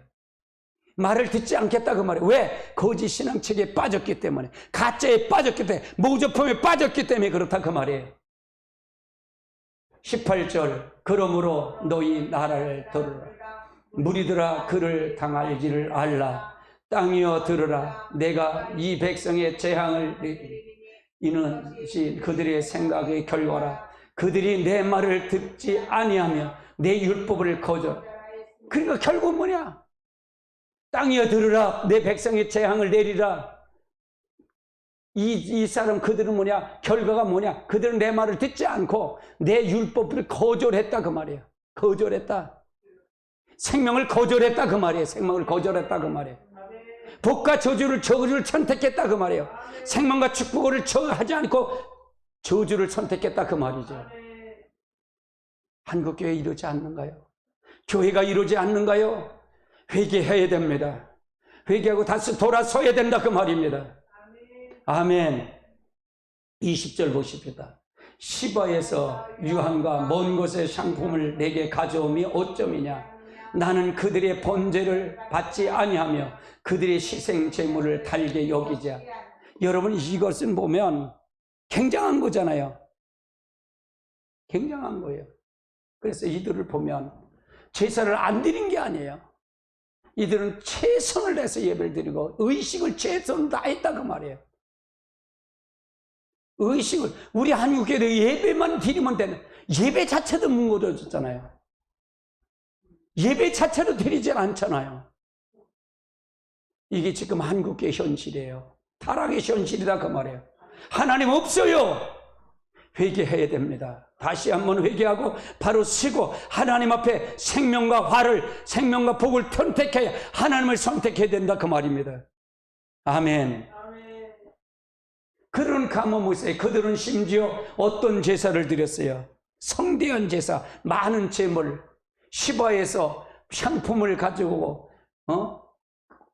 A: 말을 듣지 않겠다 그 말이에요. 왜? 거짓 신앙책에 빠졌기 때문에, 가짜에 빠졌기 때문에, 모조품에 빠졌기 때문에 그렇다 그 말이에요. 18절 그러므로 너희 나라를 들으라. 무리들아 그를 당할 일을 알라. 땅이여 들으라. 내가 이 백성의 재앙을 이는 그들의 생각의 결과라. 그들이 내 말을 듣지 아니하며 내 율법을 거절. 그러니까 결국 뭐냐? 땅이여 들으라. 내 백성의 재앙을 내리라. 이 사람 그들은 뭐냐? 결과가 뭐냐? 그들은 내 말을 듣지 않고 내 율법을 거절했다 그 말이에요. 거절했다. 생명을 거절했다 그 말이에요. 생명을 거절했다 그 말이에요. 복과 저주를 선택했다 그 말이에요. 생명과 축복을 하지 않고 저주를 선택했다 그 말이죠. 한국교회 이러지 않는가요? 교회가 이러지 않는가요? 회개해야 됩니다. 회개하고 다시 돌아서야 된다 그 말입니다. 아멘. 20절 보십시다. 시바에서 유한과 먼 곳의 상품을 내게 가져옴이 어쩌미냐. 나는 그들의 번제를 받지 아니하며 그들의 희생 제물을 달게 여기자. 여러분 이것은 보면 굉장한 거잖아요. 굉장한 거예요. 그래서 이들을 보면 제사를 안 드린 게 아니에요. 이들은 최선을 다해서 예배를 드리고 의식을 최선을 다했다 그 말이에요. 의식을, 우리 한국교회도 예배만 드리면 되는, 예배 자체도 무너졌잖아요. 예배 자체도 드리지 않잖아요. 이게 지금 한국교회 현실이에요. 타락의 현실이다 그 말이에요. 하나님 없어요. 회개해야 됩니다. 다시 한번 회개하고 바로 서고 하나님 앞에 생명과 화를, 생명과 복을 선택해야, 하나님을 선택해야 된다 그 말입니다. 아멘. 그런 가모무새, 그들은 심지어 어떤 제사를 드렸어요? 성대한 제사, 많은 제물, 시바에서 상품을 가지고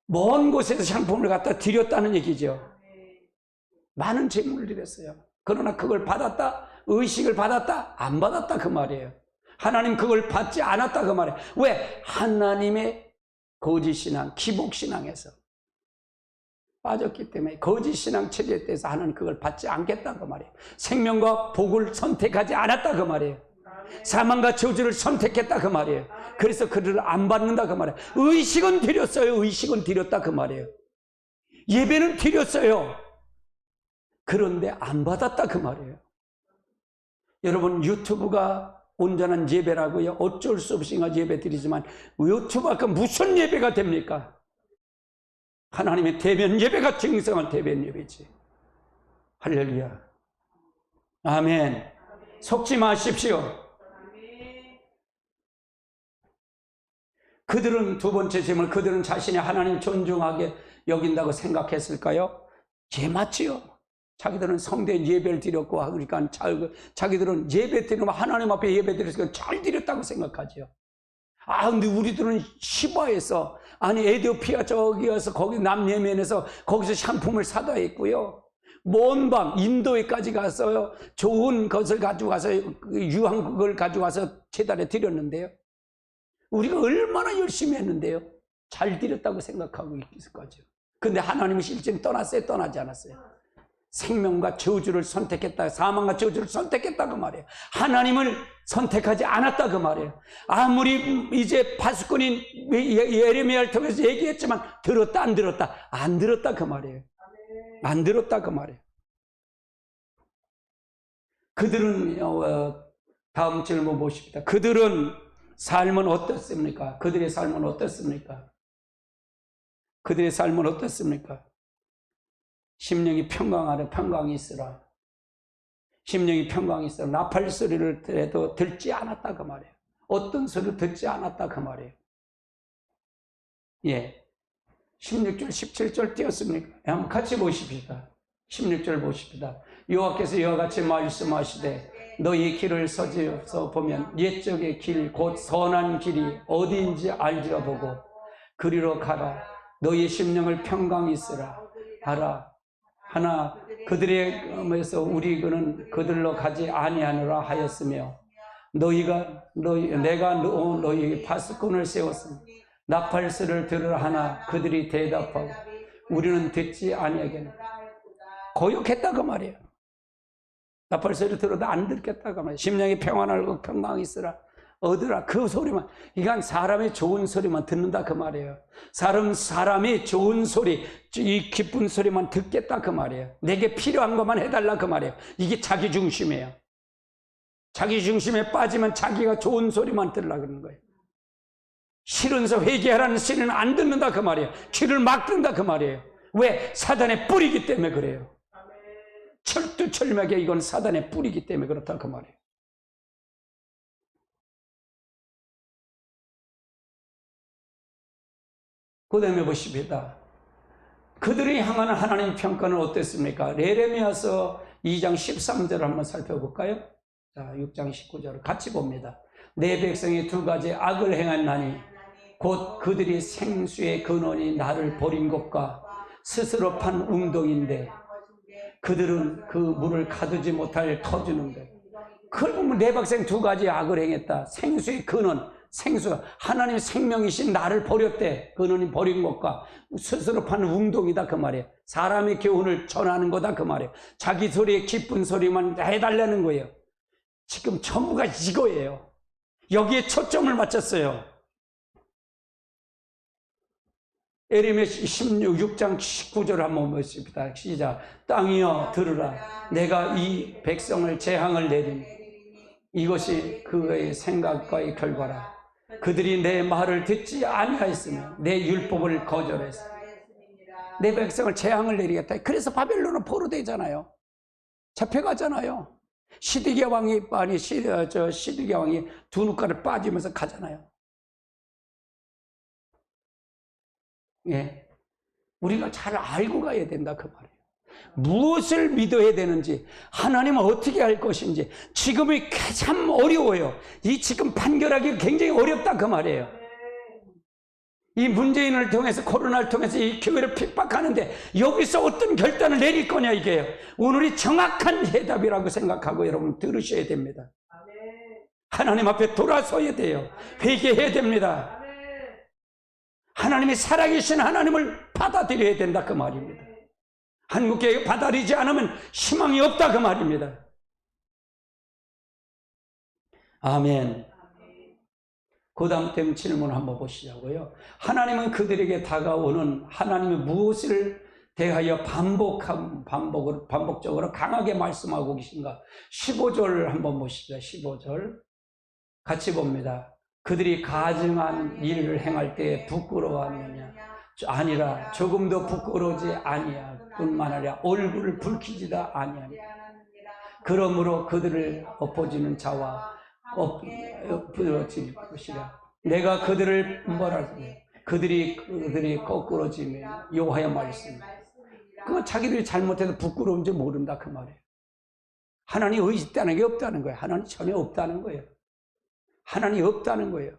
A: 먼 곳에서 상품을 갖다 드렸다는 얘기죠. 많은 제물을 드렸어요. 그러나 그걸 받았다? 의식을 받았다? 안 받았다 그 말이에요. 하나님 그걸 받지 않았다 그 말이에요. 왜? 하나님의 거짓신앙, 기복신앙에서 빠졌기 때문에, 거짓신앙 체제에 대해서 하나님 그걸 받지 않겠다 그 말이에요. 생명과 복을 선택하지 않았다 그 말이에요. 사망과 저주를 선택했다 그 말이에요. 그래서 그를 안 받는다 그 말이에요. 의식은 드렸어요. 의식은 드렸다 그 말이에요. 예배는 드렸어요. 그런데 안 받았다 그 말이에요. 여러분 유튜브가 온전한 예배라고요? 어쩔 수 없이 예배 드리지만 유튜브가 무슨 예배가 됩니까? 하나님의 대면 예배가 정성한 대면 예배지. 할렐루야. 아멘. 속지 마십시오. 그들은 두 번째 질문, 그들은 자신이 하나님 존중하게 여긴다고 생각했을까요? 예, 맞지요. 자기들은 성대 예배를 드렸고 그러니까 자기들은 예배 드리면 하나님 앞에 예배 드렸으니까 잘 드렸다고 생각하죠. 근데 우리들은 시바에서, 아니 에티오피아 저기에서 거기 남예멘에서 거기서 샴푸를 사다 했고요. 먼 방 인도에까지 가서 좋은 것을 가지고 가서 유황국을 가지고 와서 제단에 드렸는데요. 우리가 얼마나 열심히 했는데요. 잘 드렸다고 생각하고 있을 거죠. 근데 하나님은 실제로 떠났어요? 떠나지 않았어요? 생명과 저주를 선택했다, 사망과 저주를 선택했다 그 말이에요. 하나님을 선택하지 않았다 그 말이에요. 아무리 이제 파수꾼인 예레미야를 통해서 얘기했지만 들었다 안 들었다? 안 들었다 그 말이에요. 안 들었다 그 말이에요. 그들은 다음 질문 보십니다. 그들은 삶은 어떻습니까? 그들의 삶은 어떻습니까? 그들의 삶은 어떻습니까? 심령이 평강하라, 평강이 있으라. 심령이 평강이 있으라. 나팔 소리를 해도 듣지 않았다 그 말이에요. 어떤 소리를 듣지 않았다 그 말이에요. 예, 16절 17절 띄었습니까? 한번 같이 보십시다. 16절 보십시다. 여호와께서 이와 같이 말씀하시되 너희 길을 서지어서 보면 옛적의 길 곧 선한 길이 어디인지 알지라 보고 그리로 가라. 너희 심령을 평강히 있으라 하라. 하나 그들의 에서 우리는 그들로 가지 아니하노라 하였으며 내가 너희 파수꾼을 세웠으니 나팔소리를 들으라 하나 그들이 대답하고 우리는 듣지 아니하겠노라. 거역했다 그 말이에요. 나팔소리를 들어도 안 듣겠다 그 말이에요. 심령이 평안하고 평강히 있으라 얻으라. 그 소리만, 이건 사람의 좋은 소리만 듣는다 그 말이에요. 사람이 좋은 소리, 이 기쁜 소리만 듣겠다 그 말이에요. 내게 필요한 것만 해달라 그 말이에요. 이게 자기 중심이에요. 자기 중심에 빠지면 자기가 좋은 소리만 들으려고 그러는 거예요. 싫은서 회개하라는 소리는 안 듣는다 그 말이에요. 귀를 막든다 그 말이에요. 왜? 사단의 뿌리기 때문에 그래요. 철두철미하게 이건 사단의 뿌리기 때문에 그렇다 그 말이에요. 그 다음에 보십니다. 그들이 향하는 하나님 평가는 어땠습니까? 예레미야서 2장 13절을 한번 살펴볼까요? 자, 6장 19절을 같이 봅니다. 내 백성이 두 가지 악을 행하나니 곧 그들이 생수의 근원이 나를 버린 것과 스스로 판 웅덩이인데 그들은 그 물을 가두지 못할 터주는 것. 그걸 보면 내 백성 두 가지 악을 행했다. 생수의 근원, 생수, 하나님 생명이신 나를 버렸대. 그놈이 버린 것과 스스로 판 웅동이다 그 말이에요. 사람의 교훈을 전하는 거다 그 말이에요. 자기 소리에 기쁜 소리만 해달라는 거예요. 지금 전부가 이거예요. 여기에 초점을 맞췄어요. 예레미야 16장 19절 한번 보십시다. 시작. 땅이여 들으라. 내가 이 백성을 재앙을 내리니 이것이 그의 생각과의 결과라. 그들이 내 말을 듣지 아니하였으며 내 율법을 거절했어. 내 백성을 재앙을 내리겠다. 그래서 바벨론은 포로되잖아요. 잡혀가잖아요. 시드기야 왕이 두 눈가를 빠지면서 가잖아요. 예, 우리가 잘 알고 가야 된다 그 말이에요. 무엇을 믿어야 되는지, 하나님은 어떻게 할 것인지 지금이 참 어려워요. 이 지금 판결하기 굉장히 어렵다 그 말이에요. 이 문재인을 통해서, 코로나를 통해서 이 교회를 핍박하는데 여기서 어떤 결단을 내릴 거냐 이게요. 오늘이 정확한 해답이라고 생각하고 여러분 들으셔야 됩니다. 하나님 앞에 돌아서야 돼요. 회개해야 됩니다. 하나님이 살아계신 하나님을 받아들여야 된다 그 말입니다. 한국교회 받아들이지 않으면 희망이 없다 그 말입니다. 아멘. 그 다음 질문 한번 보시자고요. 하나님은 그들에게 다가오는 하나님의 무엇을 대하여 반복적으로 강하게 말씀하고 계신가? 15절 한번 보시죠. 15절 같이 봅니다. 그들이 가증한 일을 행할 때 부끄러워하느냐? 아니라 조금도 부끄러우지 아니야 뿐만 아니라 얼굴을 붉히지도 아니하니. 그러므로 그들을 엎어지는 자와 엎어질 것이라. 내가 그들을 뭐라 그래? 그들이 거꾸러지며 여호와의 말씀. 그건 자기들이 잘못해서 부끄러운지 모른다 그 말이에요. 하나님 의있다는 게 없다는 거예요. 하나님 전혀 없다는 거예요. 하나님 없다는 거예요.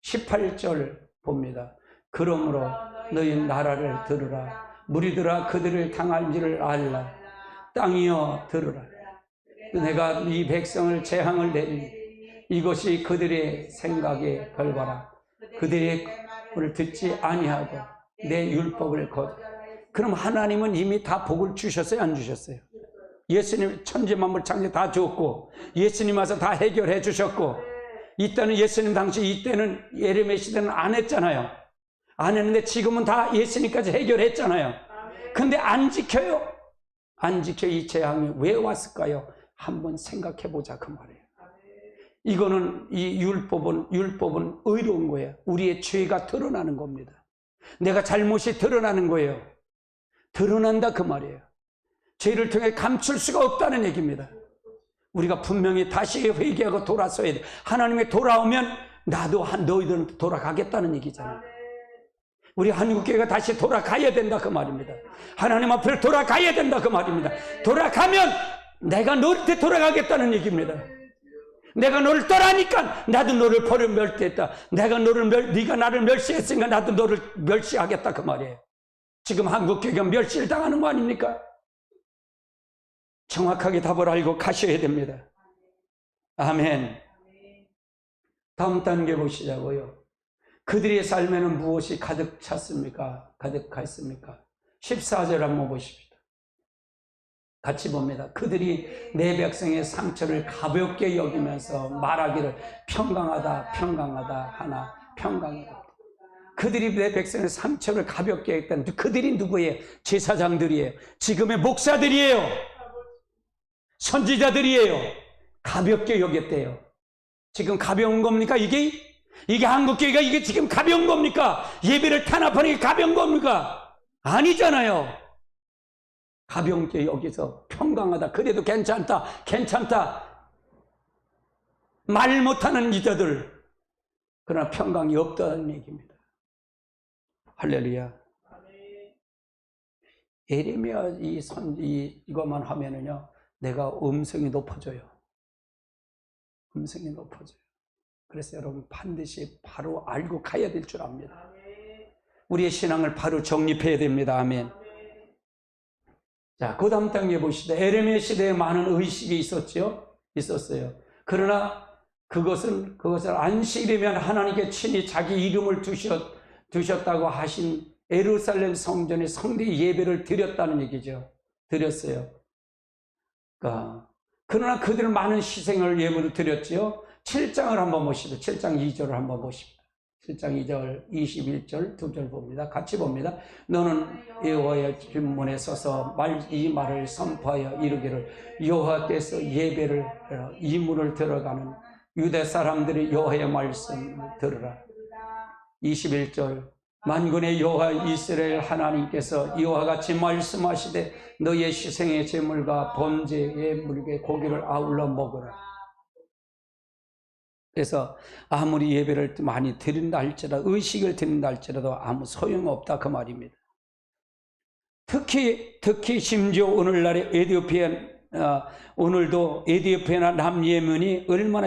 A: 18절 봅니다. 그러므로 너희 나라를 들으라. 무리들아 그들을 당할 일을 알라. 땅이여 들으라. 내가 이 백성을 재앙을 내리니 이것이 그들의 생각의 결과라. 그들의 말을 듣지 아니하고 내 율법을 거둬. 그럼 하나님은 이미 다 복을 주셨어요, 안 주셨어요? 예수님 천지만물 창조 다 줬고 예수님 와서 다 해결해 주셨고, 이때는 예수님 당시 이때는 예레미야 시대는 안 했잖아요. 안 했는데 지금은 다 예수님까지 해결했잖아요. 근데 안 지켜요. 안 지켜. 이 재앙이 왜 왔을까요? 한번 생각해 보자 그 말이에요. 이거는 이 율법은 의로운 거예요. 우리의 죄가 드러나는 겁니다. 내가 잘못이 드러나는 거예요. 드러난다 그 말이에요. 죄를 통해 감출 수가 없다는 얘기입니다. 우리가 분명히 다시 회개하고 돌아서야 돼. 하나님이 돌아오면 나도 너희들은 돌아가겠다는 얘기잖아요. 우리 한국교회가 다시 돌아가야 된다 그 말입니다. 하나님 앞에 돌아가야 된다 그 말입니다. 돌아가면 내가 너한테 돌아가겠다는 얘기입니다. 내가 너를 떠나니까 나도 너를 버려 멸시했다. 네가 나를 멸시했으니까 나도 너를 멸시하겠다 그 말이에요. 지금 한국교회가 멸시를 당하는 거 아닙니까? 정확하게 답을 알고 가셔야 됩니다. 아멘. 다음 단계 보시자고요. 그들의 삶에는 무엇이 가득 찼습니까? 가득했습니까? 14절 한번 보십시다. 같이 봅니다. 그들이 내 백성의 상처를 가볍게 여기면서 말하기를 평강하다 하나 평강하다. 그들이 내 백성의 상처를 가볍게 했다는, 그들이 누구예요? 제사장들이에요. 지금의 목사들이에요. 선지자들이에요. 가볍게 여겼대요. 지금 가벼운 겁니까? 이게 한국교회가 이게 지금 가벼운 겁니까? 예배를 탄압하는 게 가벼운 겁니까? 아니잖아요. 가볍게 여기서 평강하다. 그래도 괜찮다. 말 못하는 이자들. 그러나 평강이 없다는 얘기입니다. 할렐루야. 예레미야 이것만 하면은요, 내가 음성이 높아져요. 음성이 높아져요. 그래서 여러분 반드시 바로 알고 가야 될 줄 압니다. 우리의 신앙을 바로 정립해야 됩니다. 아멘. 자, 그 다음 단계 보시다. 예레미야 시대에 많은 의식이 있었어요. 그러나 그것을 안식일이면 하나님께 친히 자기 이름을 두셨다고 하신 예루살렘 성전의 성대 예배를 드렸다는 얘기죠. 드렸어요. 그러나 그들은 많은 희생을 예물을 드렸지요. 7장을 한번 보십시다. 7장 2절을 한번 보십시다. 7장 2절 21절 2절 봅니다. 같이 봅니다. 너는 여호와의 문에 서서 이 말을 선포하여 이르기를 여호와께서 예배를 이 문을 들어가는 유대 사람들이 여호와의 말씀을 들으라. 21절 만군의 여호와 이스라엘 하나님께서 이와 같이 말씀하시되 너의 희생의 제물과 번제의 물의 고기를 아울러 먹으라. 그래서 아무리 예배를 많이 드린다 할지라도, 의식을 드린다 할지라도 아무 소용없다 그 말입니다. 특히 심지어 오늘날의 오늘도 에티오피아나 남예멘이 얼마나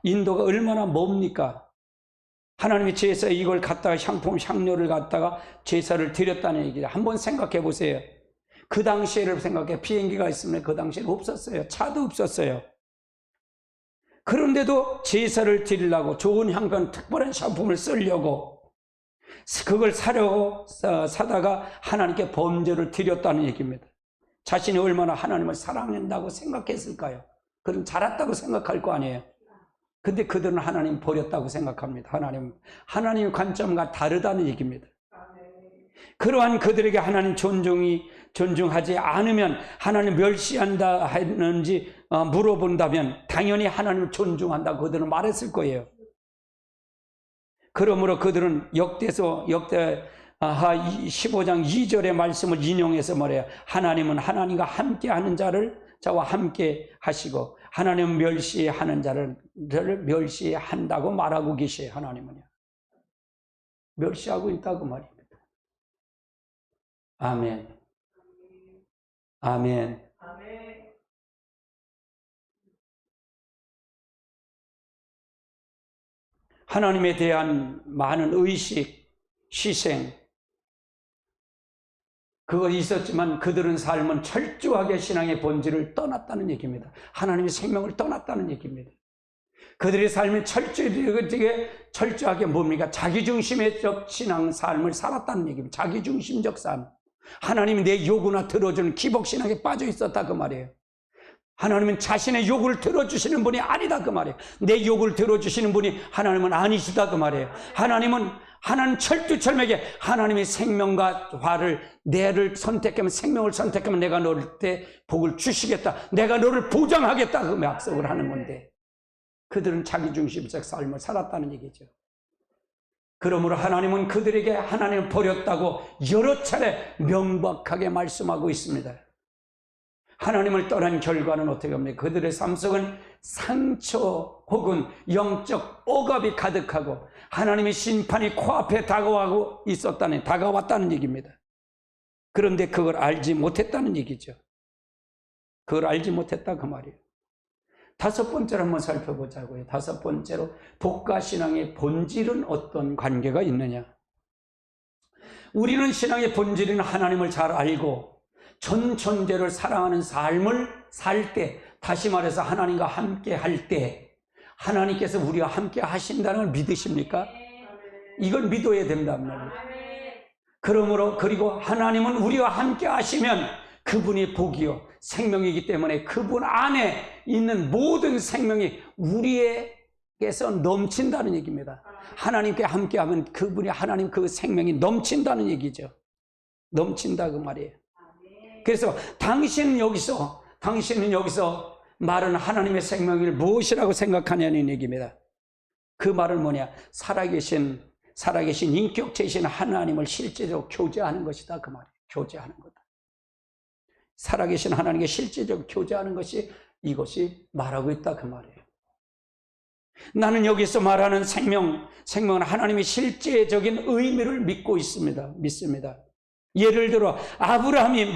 A: 인도가 얼마나 멉니까? 하나님의 제사에 이걸 갖다가 향료를 갖다가 제사를 드렸다는 얘기죠. 한번 생각해 보세요. 그 당시에를 생각해. 비행기가 있으면 그 당시에는 없었어요. 차도 없었어요. 그런데도 제사를 드리려고 좋은 향관, 특별한 상품을 쓰려고 그걸 사다가 하나님께 번제를 드렸다는 얘기입니다. 자신이 얼마나 하나님을 사랑한다고 생각했을까요? 그럼 잘했다고 생각할 거 아니에요. 근데 그들은 하나님 버렸다고 생각합니다. 하나님 관점과 다르다는 얘기입니다. 그러한 그들에게 하나님 존중하지 않으면 하나님 멸시한다 했는지 물어본다면 당연히 하나님을 존중한다고 그들은 말했을 거예요. 그러므로 그들은 역대하 15장 2절의 말씀을 인용해서 말해요. 하나님은 하나님과 함께하는 자와 함께 하시고 하나님은 멸시하는 자를 멸시한다고 말하고 계셔요. 하나님은요. 멸시하고 있다고 말입니다. 아멘. 아멘. 하나님에 대한 많은 의식, 희생, 그거 있었지만 그들은 삶은 철저하게 신앙의 본질을 떠났다는 얘기입니다. 하나님의 생명을 떠났다는 얘기입니다. 그들의 삶은 철저하게 뭡니까? 자기중심적 신앙 삶을 살았다는 얘기입니다. 자기중심적 삶. 하나님이 내 요구나 들어주는 기복신앙에 빠져 있었다 그 말이에요. 하나님은 자신의 요구를 들어주시는 분이 아니다 그 말이에요. 내 요구를 들어주시는 분이 하나님은 아니시다 그 말이에요. 하나님 철두철미하게 하나님의 생명과 화를 내를 선택하면 생명을 선택하면 내가 너를 때 복을 주시겠다. 내가 너를 보장하겠다 그 약속을 하는 건데 그들은 자기중심적 삶을 살았다는 얘기죠. 그러므로 하나님은 그들에게 하나님을 버렸다고 여러 차례 명백하게 말씀하고 있습니다. 하나님을 떠난 결과는 어떻게 합니까? 그들의 삶 속은 상처 혹은 영적 억압이 가득하고 하나님의 심판이 코앞에 다가왔다는 얘기입니다. 그런데 그걸 알지 못했다는 얘기죠. 그걸 알지 못했다 그 말이에요. 다섯 번째로 한번 살펴보자고요. 다섯 번째로 복과 신앙의 본질은 어떤 관계가 있느냐? 우리는 신앙의 본질인 하나님을 잘 알고 전 존재를 사랑하는 삶을 살 때, 다시 말해서 하나님과 함께 할 때 하나님께서 우리와 함께 하신다는 걸 믿으십니까? 이걸 믿어야 된단 말이에요. 그러므로 그리고 하나님은 우리와 함께 하시면 그분이 복이요 생명이기 때문에 그분 안에 있는 모든 생명이 우리에게서 넘친다는 얘기입니다. 하나님께 함께하면 그분이 하나님 그 생명이 넘친다는 얘기죠. 넘친다 그 말이에요. 그래서 당신은 여기서 말은 하나님의 생명을 무엇이라고 생각하냐는 얘기입니다. 그 말은 뭐냐? 살아계신 인격체이신 하나님을 실제적으로 교제하는 것이다 그 말이에요. 교제하는 거다. 살아계신 하나님께 실제적으로 교제하는 것이 이것이 말하고 있다 그 말이에요. 나는 여기서 말하는 생명은 하나님의 실제적인 의미를 믿습니다. 예를 들어 아브라함이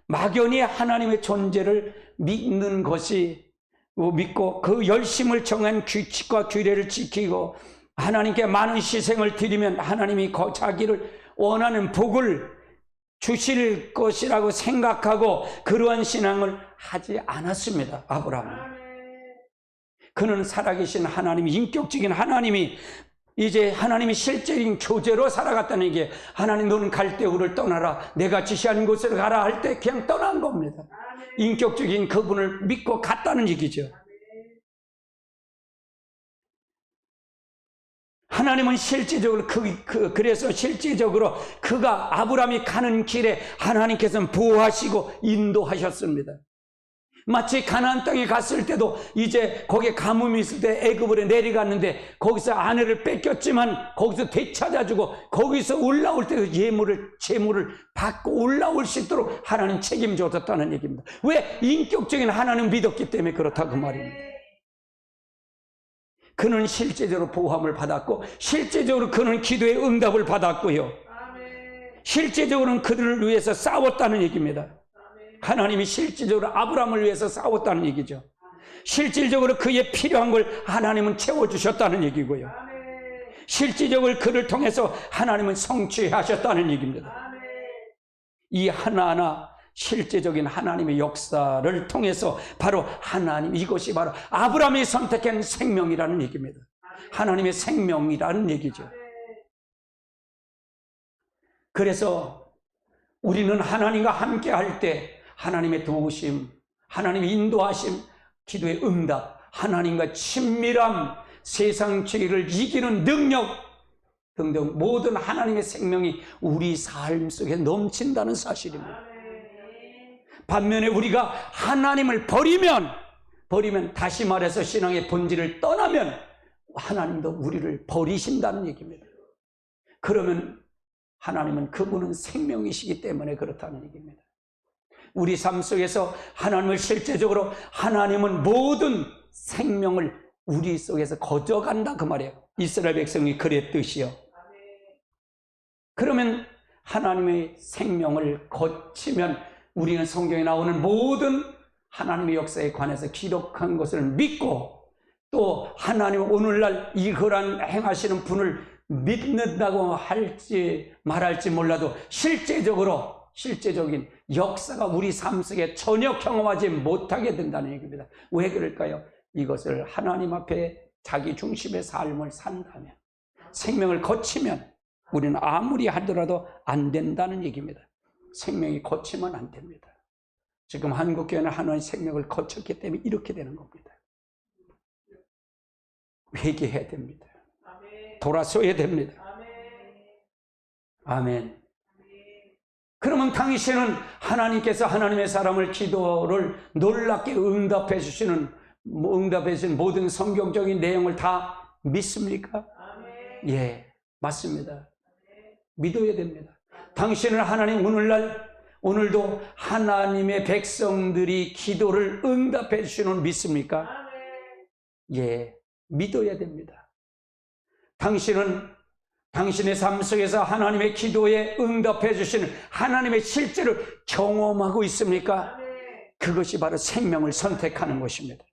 A: 막연히 하나님의 존재를 믿고 그 열심을 정한 규칙과 규례를 지키고 하나님께 많은 희생을 드리면 하나님이 자기를 원하는 복을 주실 것이라고 생각하고 그러한 신앙을 하지 않았습니다. 아브라함은. 그는 살아계신 하나님, 인격적인 하나님이 이제 하나님이 실제적인 교제로 살아갔다는 얘기예요. 하나님 너는 갈대우를 떠나라. 내가 지시하는 곳으로 가라 할 때 그냥 떠난 겁니다. 인격적인 그분을 믿고 갔다는 얘기죠. 하나님은 실제적으로 그래서 실제적으로 그가 아브라함이 가는 길에 하나님께서는 보호하시고 인도하셨습니다. 마치 가나안 땅에 갔을 때도 이제 거기에 가뭄이 있을 때 애굽으로 내려갔는데 거기서 아내를 뺏겼지만 거기서 되찾아주고 거기서 올라올 때도 재물을 받고 올라올 수 있도록 하나님 책임져줬다는 얘기입니다. 왜? 인격적인 하나님 믿었기 때문에 그렇다 그 말입니다. 그는 실제적으로 보호함을 받았고 실제적으로 그는 기도의 응답을 받았고요. 실제적으로는 그들을 위해서 싸웠다는 얘기입니다. 하나님이 실질적으로 아브라함을 위해서 싸웠다는 얘기죠. 실질적으로 그의 필요한 걸 하나님은 채워주셨다는 얘기고요. 실질적으로 그를 통해서 하나님은 성취하셨다는 얘기입니다. 이 하나하나 실제적인 하나님의 역사를 통해서 바로 이것이 바로 아브라함이 선택한 생명이라는 얘기입니다. 하나님의 생명이라는 얘기죠. 그래서 우리는 하나님과 함께 할 때 하나님의 도우심, 하나님의 인도하심, 기도의 응답, 하나님과 친밀함, 세상 죄를 이기는 능력 등등 모든 하나님의 생명이 우리 삶 속에 넘친다는 사실입니다. 반면에 우리가 하나님을 버리면 다시 말해서 신앙의 본질을 떠나면 하나님도 우리를 버리신다는 얘기입니다. 그러면 하나님은 그분은 생명이시기 때문에 그렇다는 얘기입니다. 우리 삶 속에서 하나님을 실제적으로 하나님은 모든 생명을 우리 속에서 거저간다 그 말이에요. 이스라엘 백성이 그랬듯이요. 그러면 하나님의 생명을 거치면 우리는 성경에 나오는 모든 하나님의 역사에 관해서 기록한 것을 믿고 또 하나님 오늘날 이러한 행하시는 분을 믿는다고 할지 말할지 몰라도 실제적인 역사가 우리 삶 속에 전혀 경험하지 못하게 된다는 얘기입니다. 왜 그럴까요? 이것을 하나님 앞에 자기 중심의 삶을 산다면, 생명을 거치면 우리는 아무리 하더라도 안 된다는 얘기입니다. 생명이 거치면 안 됩니다. 지금 한국교회는 하나님의 생명을 거쳤기 때문에 이렇게 되는 겁니다. 회개해야 됩니다. 돌아서야 됩니다. 아멘. 그러면 당신은 하나님께서 하나님의 사람을 기도를 놀랍게 응답해 주시는 모든 성경적인 내용을 다 믿습니까? 예, 맞습니다. 믿어야 됩니다. 당신은 하나님 오늘도 하나님의 백성들이 기도를 응답해 주시는 믿습니까? 예, 믿어야 됩니다. 당신은 당신의 삶 속에서 하나님의 기도에 응답해 주시는 하나님의 실제를 경험하고 있습니까? 그것이 바로 생명을 선택하는 것입니다.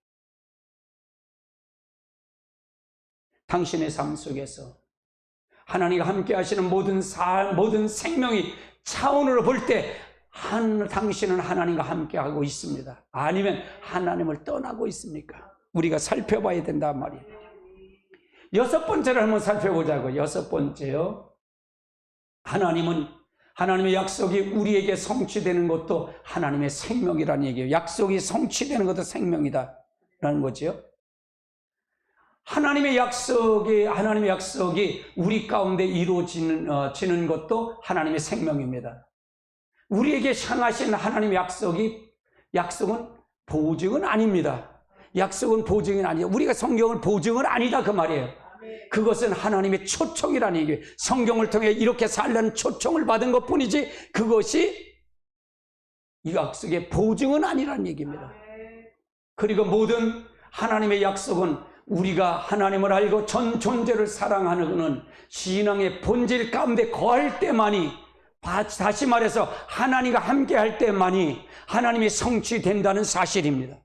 A: 당신의 삶 속에서 하나님과 함께 하시는 모든 생명이 차원으로 볼 때 당신은 하나님과 함께 하고 있습니다. 아니면 하나님을 떠나고 있습니까? 우리가 살펴봐야 된단 말이에요. 여섯 번째를 한번 살펴보자고요. 여섯 번째요. 하나님의 약속이 우리에게 성취되는 것도 하나님의 생명이라는 얘기예요. 약속이 성취되는 것도 생명이다라는 거죠. 하나님의 약속이 우리 가운데 이루어지는 것도 하나님의 생명입니다. 우리에게 향하신 하나님의 약속은 보증은 아닙니다. 약속은 보증이 아니에요. 우리가 성경을 보증은 아니다 그 말이에요. 그것은 하나님의 초청이라는 얘기예요. 성경을 통해 이렇게 살라는 초청을 받은 것뿐이지 그것이 이 약속의 보증은 아니라는 얘기입니다. 그리고 모든 하나님의 약속은 우리가 하나님을 알고 전 존재를 사랑하는 신앙의 본질 가운데 거할 때만이, 다시 말해서 하나님과 함께 할 때만이 하나님이 성취된다는 사실입니다.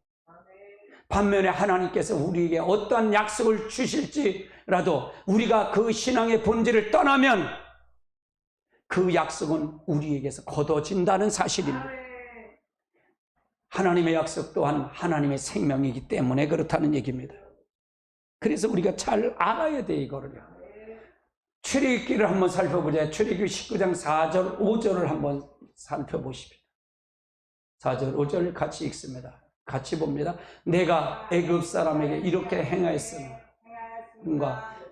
A: 반면에 하나님께서 우리에게 어떠한 약속을 주실지라도 우리가 그 신앙의 본질을 떠나면 그 약속은 우리에게서 거둬진다는 사실입니다. 하나님의 약속 또한 하나님의 생명이기 때문에 그렇다는 얘기입니다. 그래서 우리가 잘 알아야 돼 이거를요. 출애굽기를 한번 살펴보자. 출애굽기 19장 4절 5절을 한번 살펴보십시오. 4절 5절 같이 읽습니다. 같이 봅니다. 내가 애굽 사람에게 이렇게 행하였으니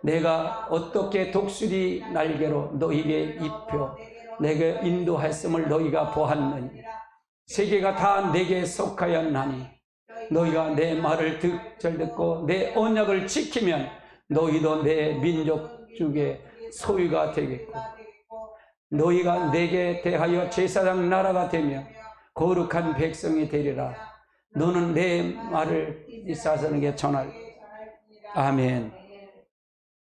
A: 내가 어떻게 독수리 날개로 너희에게 입혀 내게 인도하였음을 너희가 보았느니 세계가 다 내게 속하였나니 너희가 내 말을 잘 듣고 내 언약을 지키면 너희도 내 민족 중에 소유가 되겠고 너희가 내게 대하여 제사장 나라가 되며 거룩한 백성이 되리라. 너는 내 말을 이 사람에게 전할. 아멘.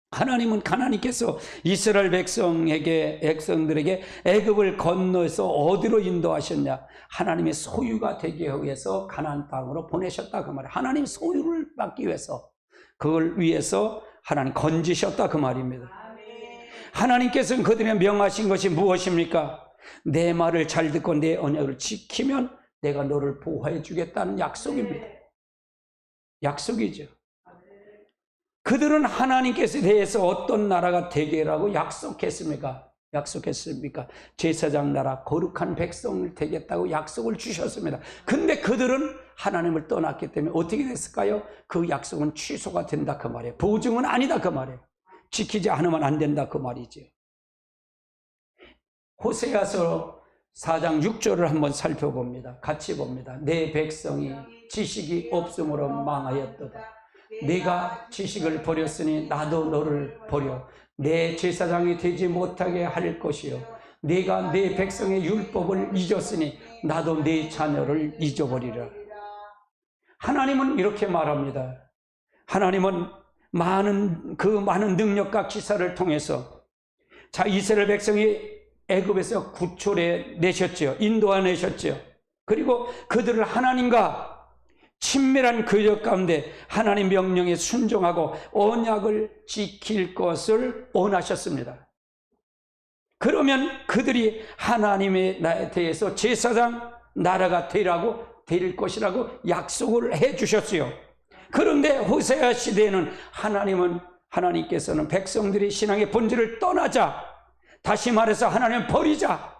A: 하나님께서 이스라엘 백성들에게 애굽을 건너서 어디로 인도하셨냐? 하나님의 소유가 되기 위해서 가나안 땅으로 보내셨다 그 말이에요. 하나님 소유를 받기 위해서, 그걸 위해서 하나님 건지셨다 그 말입니다. 하나님께서는 그들에게 명하신 것이 무엇입니까? 내 말을 잘 듣고 내 언약을 지키면 내가 너를 보호해 주겠다는 약속입니다. 약속이죠. 그들은 하나님께서 대해서 어떤 나라가 되게라고 약속했습니까? 제사장 나라, 거룩한 백성을 되겠다고 약속을 주셨습니다. 근데 그들은 하나님을 떠났기 때문에 어떻게 됐을까요? 그 약속은 취소가 된다 그 말이에요. 보증은 아니다 그 말이에요. 지키지 않으면 안 된다 그 말이죠. 호세아서 4장 6절을 한번 살펴봅니다. 같이 봅니다. 내 백성이 지식이 없음으로 망하였도다. 네가 지식을 버렸으니 나도 너를 버려 내 제사장이 되지 못하게 할 것이요 네가 네 백성의 율법을 잊었으니 나도 네 자녀를 잊어버리라. 하나님은 이렇게 말합니다. 하나님은 많은 능력과 기사를 통해서 이스라엘 백성이 애굽에서 구출해 내셨죠. 인도해 내셨죠. 그리고 그들을 하나님과 친밀한 교역 가운데 하나님 명령에 순종하고 언약을 지킬 것을 원하셨습니다. 그러면 그들이 하나님에 대해서 제사장 나라가 될 것이라고 약속을 해 주셨어요. 그런데 호세아 시대에는 하나님께서는 백성들이 신앙의 본질을 떠나자, 다시 말해서 하나님을 버리자,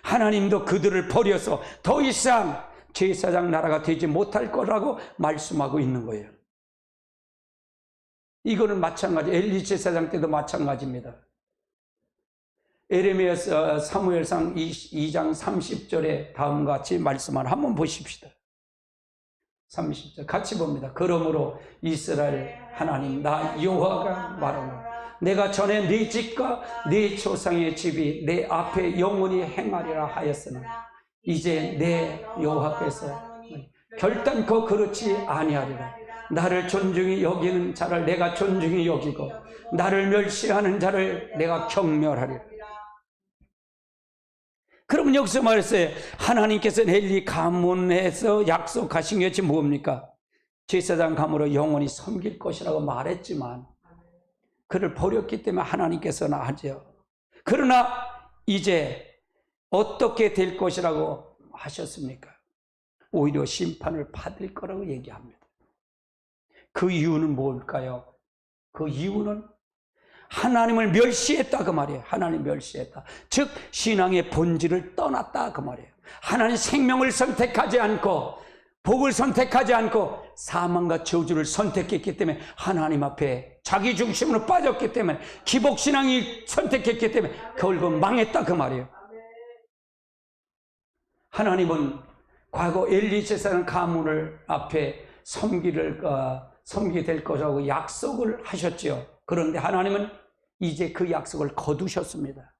A: 하나님도 그들을 버려서 더 이상 제사장 나라가 되지 못할 거라고 말씀하고 있는 거예요. 이거는 마찬가지, 엘리 제사장 때도 마찬가지입니다. 에레미야 사무엘상 2장 30절에 다음과 같이 말씀을 한번 보십시다. 30절 같이 봅니다. 그러므로 이스라엘 하나님 나 여호와가 말하노라. 내가 전에 네 집과 네 조상의 집이 내 앞에 영원히 행하리라 하였으나 이제 내 여호와께서 결단코 그렇지 아니하리라. 나를 존중히 여기는 자를 내가 존중히 여기고 나를 멸시하는 자를 내가 경멸하리라. 그러면 여기서 말했어요. 하나님께서 엘리 가문에서 약속하신 것이 뭡니까? 제사장 가문으로 영원히 섬길 것이라고 말했지만 그를 버렸기 때문에 하나님께서는 하죠. 그러나 이제 어떻게 될 것이라고 하셨습니까? 오히려 심판을 받을 거라고 얘기합니다. 그 이유는 뭘까요? 그 이유는 하나님을 멸시했다 그 말이에요. 하나님 멸시했다. 즉 신앙의 본질을 떠났다 그 말이에요. 하나님 생명을 선택하지 않고 복을 선택하지 않고 사망과 저주를 선택했기 때문에 하나님 앞에 자기 중심으로 빠졌기 때문에 기복신앙이 선택했기 때문에 결국 망했다 그 말이에요. 하나님은 과거 엘리 제사장 가문을 앞에 섬기게 될 것이라고 약속을 하셨죠. 그런데 하나님은 이제 그 약속을 거두셨습니다.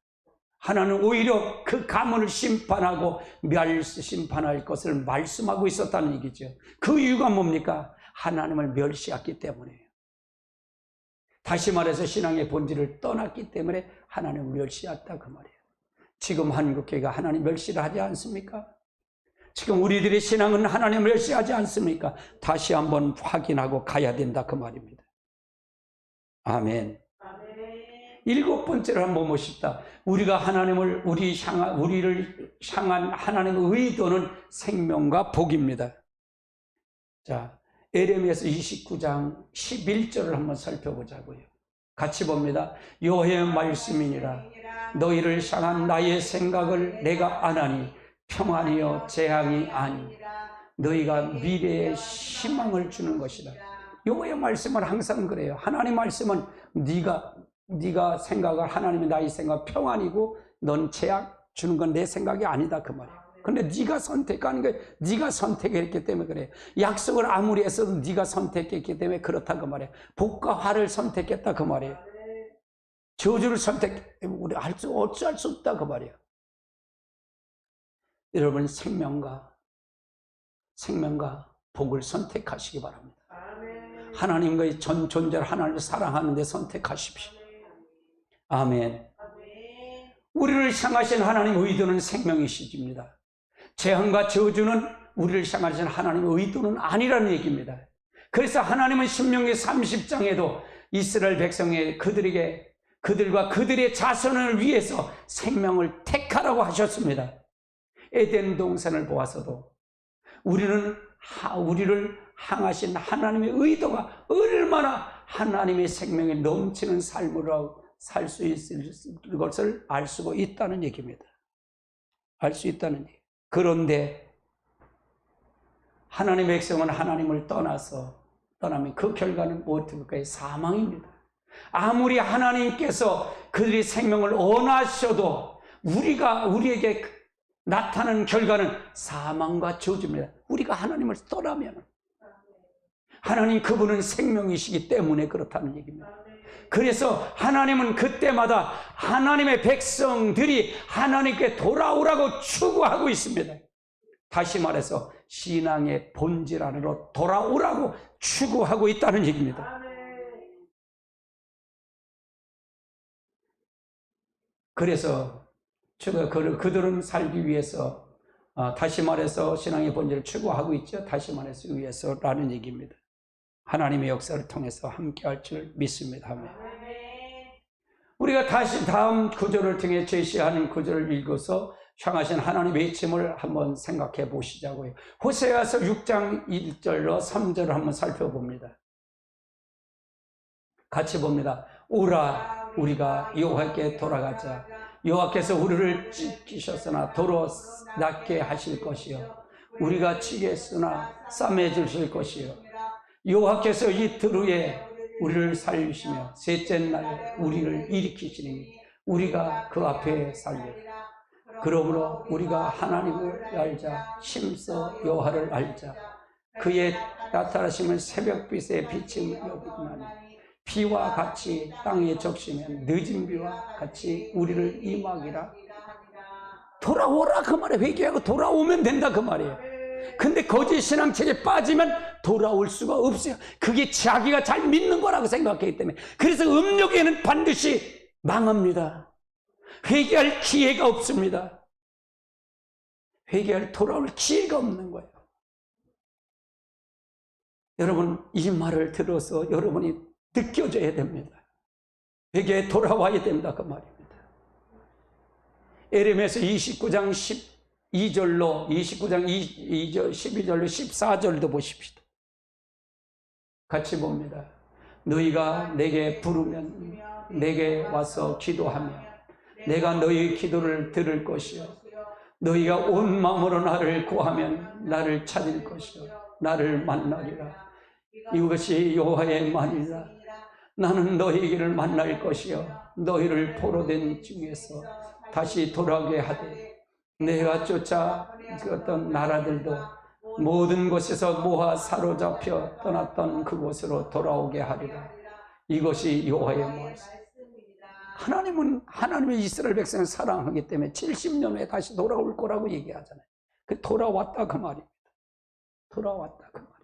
A: 하나님은 오히려 그 가문을 심판하고 심판할 것을 말씀하고 있었다는 얘기죠. 그 이유가 뭡니까? 하나님을 멸시했기 때문이에요. 다시 말해서 신앙의 본질을 떠났기 때문에 하나님을 멸시했다 그 말이에요. 지금 한국교회가 하나님 멸시를 하지 않습니까? 지금 우리들의 신앙은 하나님 멸시하지 않습니까? 다시 한번 확인하고 가야 된다 그 말입니다. 아멘. 7번째로 한번 보십시다. 우리를 향한 하나님의 의도는 생명과 복입니다. 자, 에레미야서 29장 11절을 한번 살펴보자고요. 같이 봅니다. 여호와의 말씀이니라. 너희를 향한 나의 생각을 내가 아나니 평안이요 재앙이 아니라 너희가 미래에 희망을 주는 것이다. 여호와의 말씀은 항상 그래요. 하나님 말씀은 네가 생각을 하나님이 나의 생각 평안이고 넌 재앙 주는 건 내 생각이 아니다 그 말이에요. 근데 네가 선택하는 게 네가 선택했기 때문에 그래. 약속을 아무리 했어도 네가 선택했기 때문에 그렇다 그 말이에요. 복과 화를 선택했다 그 말이에요. 저주를 우리 어찌할 수 없다 그 말이에요. 여러분 생명과 복을 선택하시기 바랍니다. 하나님과의 전 존재를 하나님을 사랑하는 데 선택하십시오. 아멘. 우리를 향하신 하나님의 의도는 생명이시집니다. 재앙과 저주는 우리를 향하신 하나님의 의도는 아니라는 얘기입니다. 그래서 하나님은 신명기 30장에도 이스라엘 백성의 그들과 그들의 자손을 위해서 생명을 택하라고 하셨습니다. 에덴 동산을 보아서도 우리를 향하신 하나님의 의도가 얼마나 하나님의 생명에 넘치는 삶으로 살 수 있을 것을 알 수가 있다는 얘기입니다. 알 수 있다는 얘기. 그런데 하나님의 백성은 하나님을 떠나면 그 결과는 무엇일까요? 사망입니다. 아무리 하나님께서 그들의 생명을 원하셔도 우리에게 나타나는 결과는 사망과 저주입니다. 우리가 하나님을 떠나면 하나님 그분은 생명이시기 때문에 그렇다는 얘기입니다. 그래서 하나님은 그때마다 하나님의 백성들이 하나님께 돌아오라고 추구하고 있습니다. 다시 말해서 신앙의 본질 안으로 돌아오라고 추구하고 있다는 얘기입니다. 그래서 그들은 살기 위해서 다시 말해서 신앙의 본질을 추구하고 있죠. 다시 말해서 위해서라는 얘기입니다. 하나님의 역사를 통해서 함께할 줄 믿습니다. 아멘. 우리가 다시 다음 구절을 통해 제시하는 구절을 읽어서 향하신 하나님의 외침을 한번 생각해 보시자고요. 호세아서 6장 1절로 3절을 한번 살펴봅니다. 같이 봅니다. 오라 우리가 여호와께 돌아가자. 여호와께서 우리를 찢기셨으나 도로 낫게 하실 것이요 우리가 치겠으나 싸매 주실 것이요 여호와께서 이틀 후에 우리를 살리시며 셋째 날 우리를 일으키시니 우리가 그 앞에 살리라. 그러므로 우리가 하나님을 알자. 심서 여호와를 알자. 그의 나타나심을 새벽빛에 비침을 여기나니 비와 같이 땅에 적시면 늦은 비와 같이 우리를 임하기라. 돌아오라 그 말이에요. 회개하고 돌아오면 된다 그 말이에요. 근데 거짓 신앙책에 빠지면 돌아올 수가 없어요. 그게 자기가 잘 믿는 거라고 생각하기 때문에. 그래서 음욕에는 반드시 망합니다. 회개할 기회가 없습니다. 돌아올 기회가 없는 거예요. 여러분 이 말을 들어서 여러분이 느껴져야 됩니다. 회개에 돌아와야 된다 그 말입니다. 에레미야서 29장 12절로 29장 2절 12절로 14절도 보십시다. 같이 봅니다. 너희가 내게 부르면 내게 와서 기도하며 내가 너희 기도를 들을 것이요 너희가 온 마음으로 나를 구하면 나를 찾을 것이요 나를 만나리라. 이것이 여호와의 말이라. 나는 너희에게를 만날 것이요 너희를 포로된 중에서 다시 돌아오게 하되 내가 쫓아 어떤 나라들도 모든 곳에서 모아 사로잡혀 떠났던 그곳으로 돌아오게 하리라. 이것이 여호와의 말씀. 하나님은 하나님의 이스라엘 백성을 사랑하기 때문에 70년 후에 다시 돌아올 거라고 얘기하잖아요. 그 돌아왔다 그 말입니다. 돌아왔다 그 말입니다.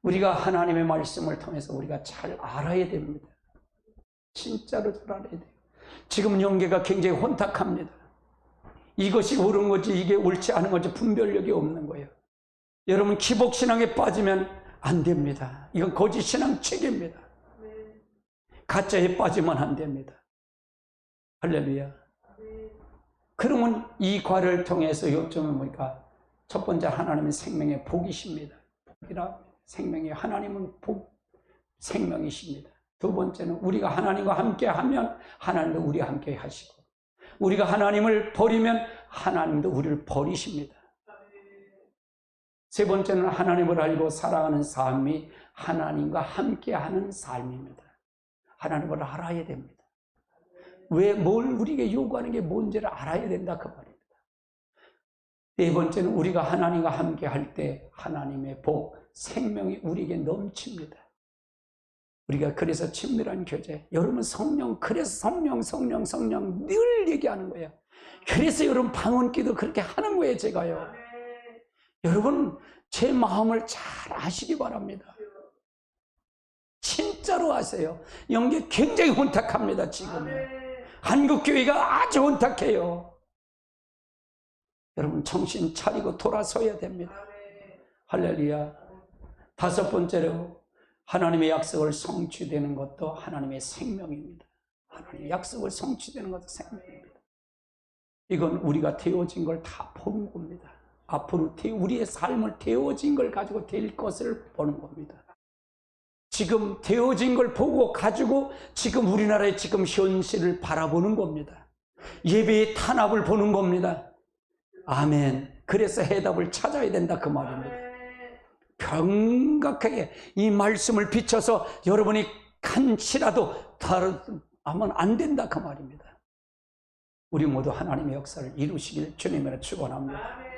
A: 우리가 하나님의 말씀을 통해서 우리가 잘 알아야 됩니다. 진짜로 잘 알아야 돼요. 지금 영계가 굉장히 혼탁합니다. 이것이 옳은 건지 이게 옳지 않은 건지 분별력이 없는 거예요. 여러분 기복신앙에 빠지면 안 됩니다. 이건 거짓신앙 체계입니다. 가짜에 빠지면 안 됩니다. 할렐루야. 그러면 이 과를 통해서 요점은 뭐니까 첫 번째 하나님은 생명의 복이십니다. 복이라 생명의 하나님은 복, 생명이십니다. 두 번째는 우리가 하나님과 함께 하면 하나님도 우리와 함께 하시고 우리가 하나님을 버리면 하나님도 우리를 버리십니다. 세 번째는 하나님을 알고 살아가는 삶이 하나님과 함께하는 삶입니다. 하나님을 알아야 됩니다. 뭘 우리에게 요구하는 게 뭔지를 알아야 된다 그 말입니다. 네 번째는 우리가 하나님과 함께할 때 하나님의 복, 생명이 우리에게 넘칩니다. 우리가 그래서 친밀한 교제, 여러분 성령, 그래서 성령 늘 얘기하는 거예요. 그래서 여러분 방언기도 그렇게 하는 거예요 제가요. 여러분 제 마음을 잘 아시기 바랍니다. 진짜로 아세요. 영계 굉장히 혼탁합니다 지금. 한국교회가 아주 혼탁해요. 여러분 정신 차리고 돌아서야 됩니다. 할렐루야. 다섯 번째로 하나님의 약속을 성취되는 것도 하나님의 생명입니다. 하나님의 약속을 성취되는 것도 생명입니다. 이건 우리가 되어진 걸 다 보는 겁니다. 앞으로 우리의 삶을 되어진 걸 가지고 될 것을 보는 겁니다. 지금 되어진 걸 보고 가지고 지금 우리나라의 지금 현실을 바라보는 겁니다. 예배의 탄압을 보는 겁니다. 아멘. 그래서 해답을 찾아야 된다 그 말입니다. 명확하게 이 말씀을 비춰서 여러분이 간치라도 다루면 안 된다 그 말입니다. 우리 모두 하나님의 역사를 이루시길 주님으로 축원합니다.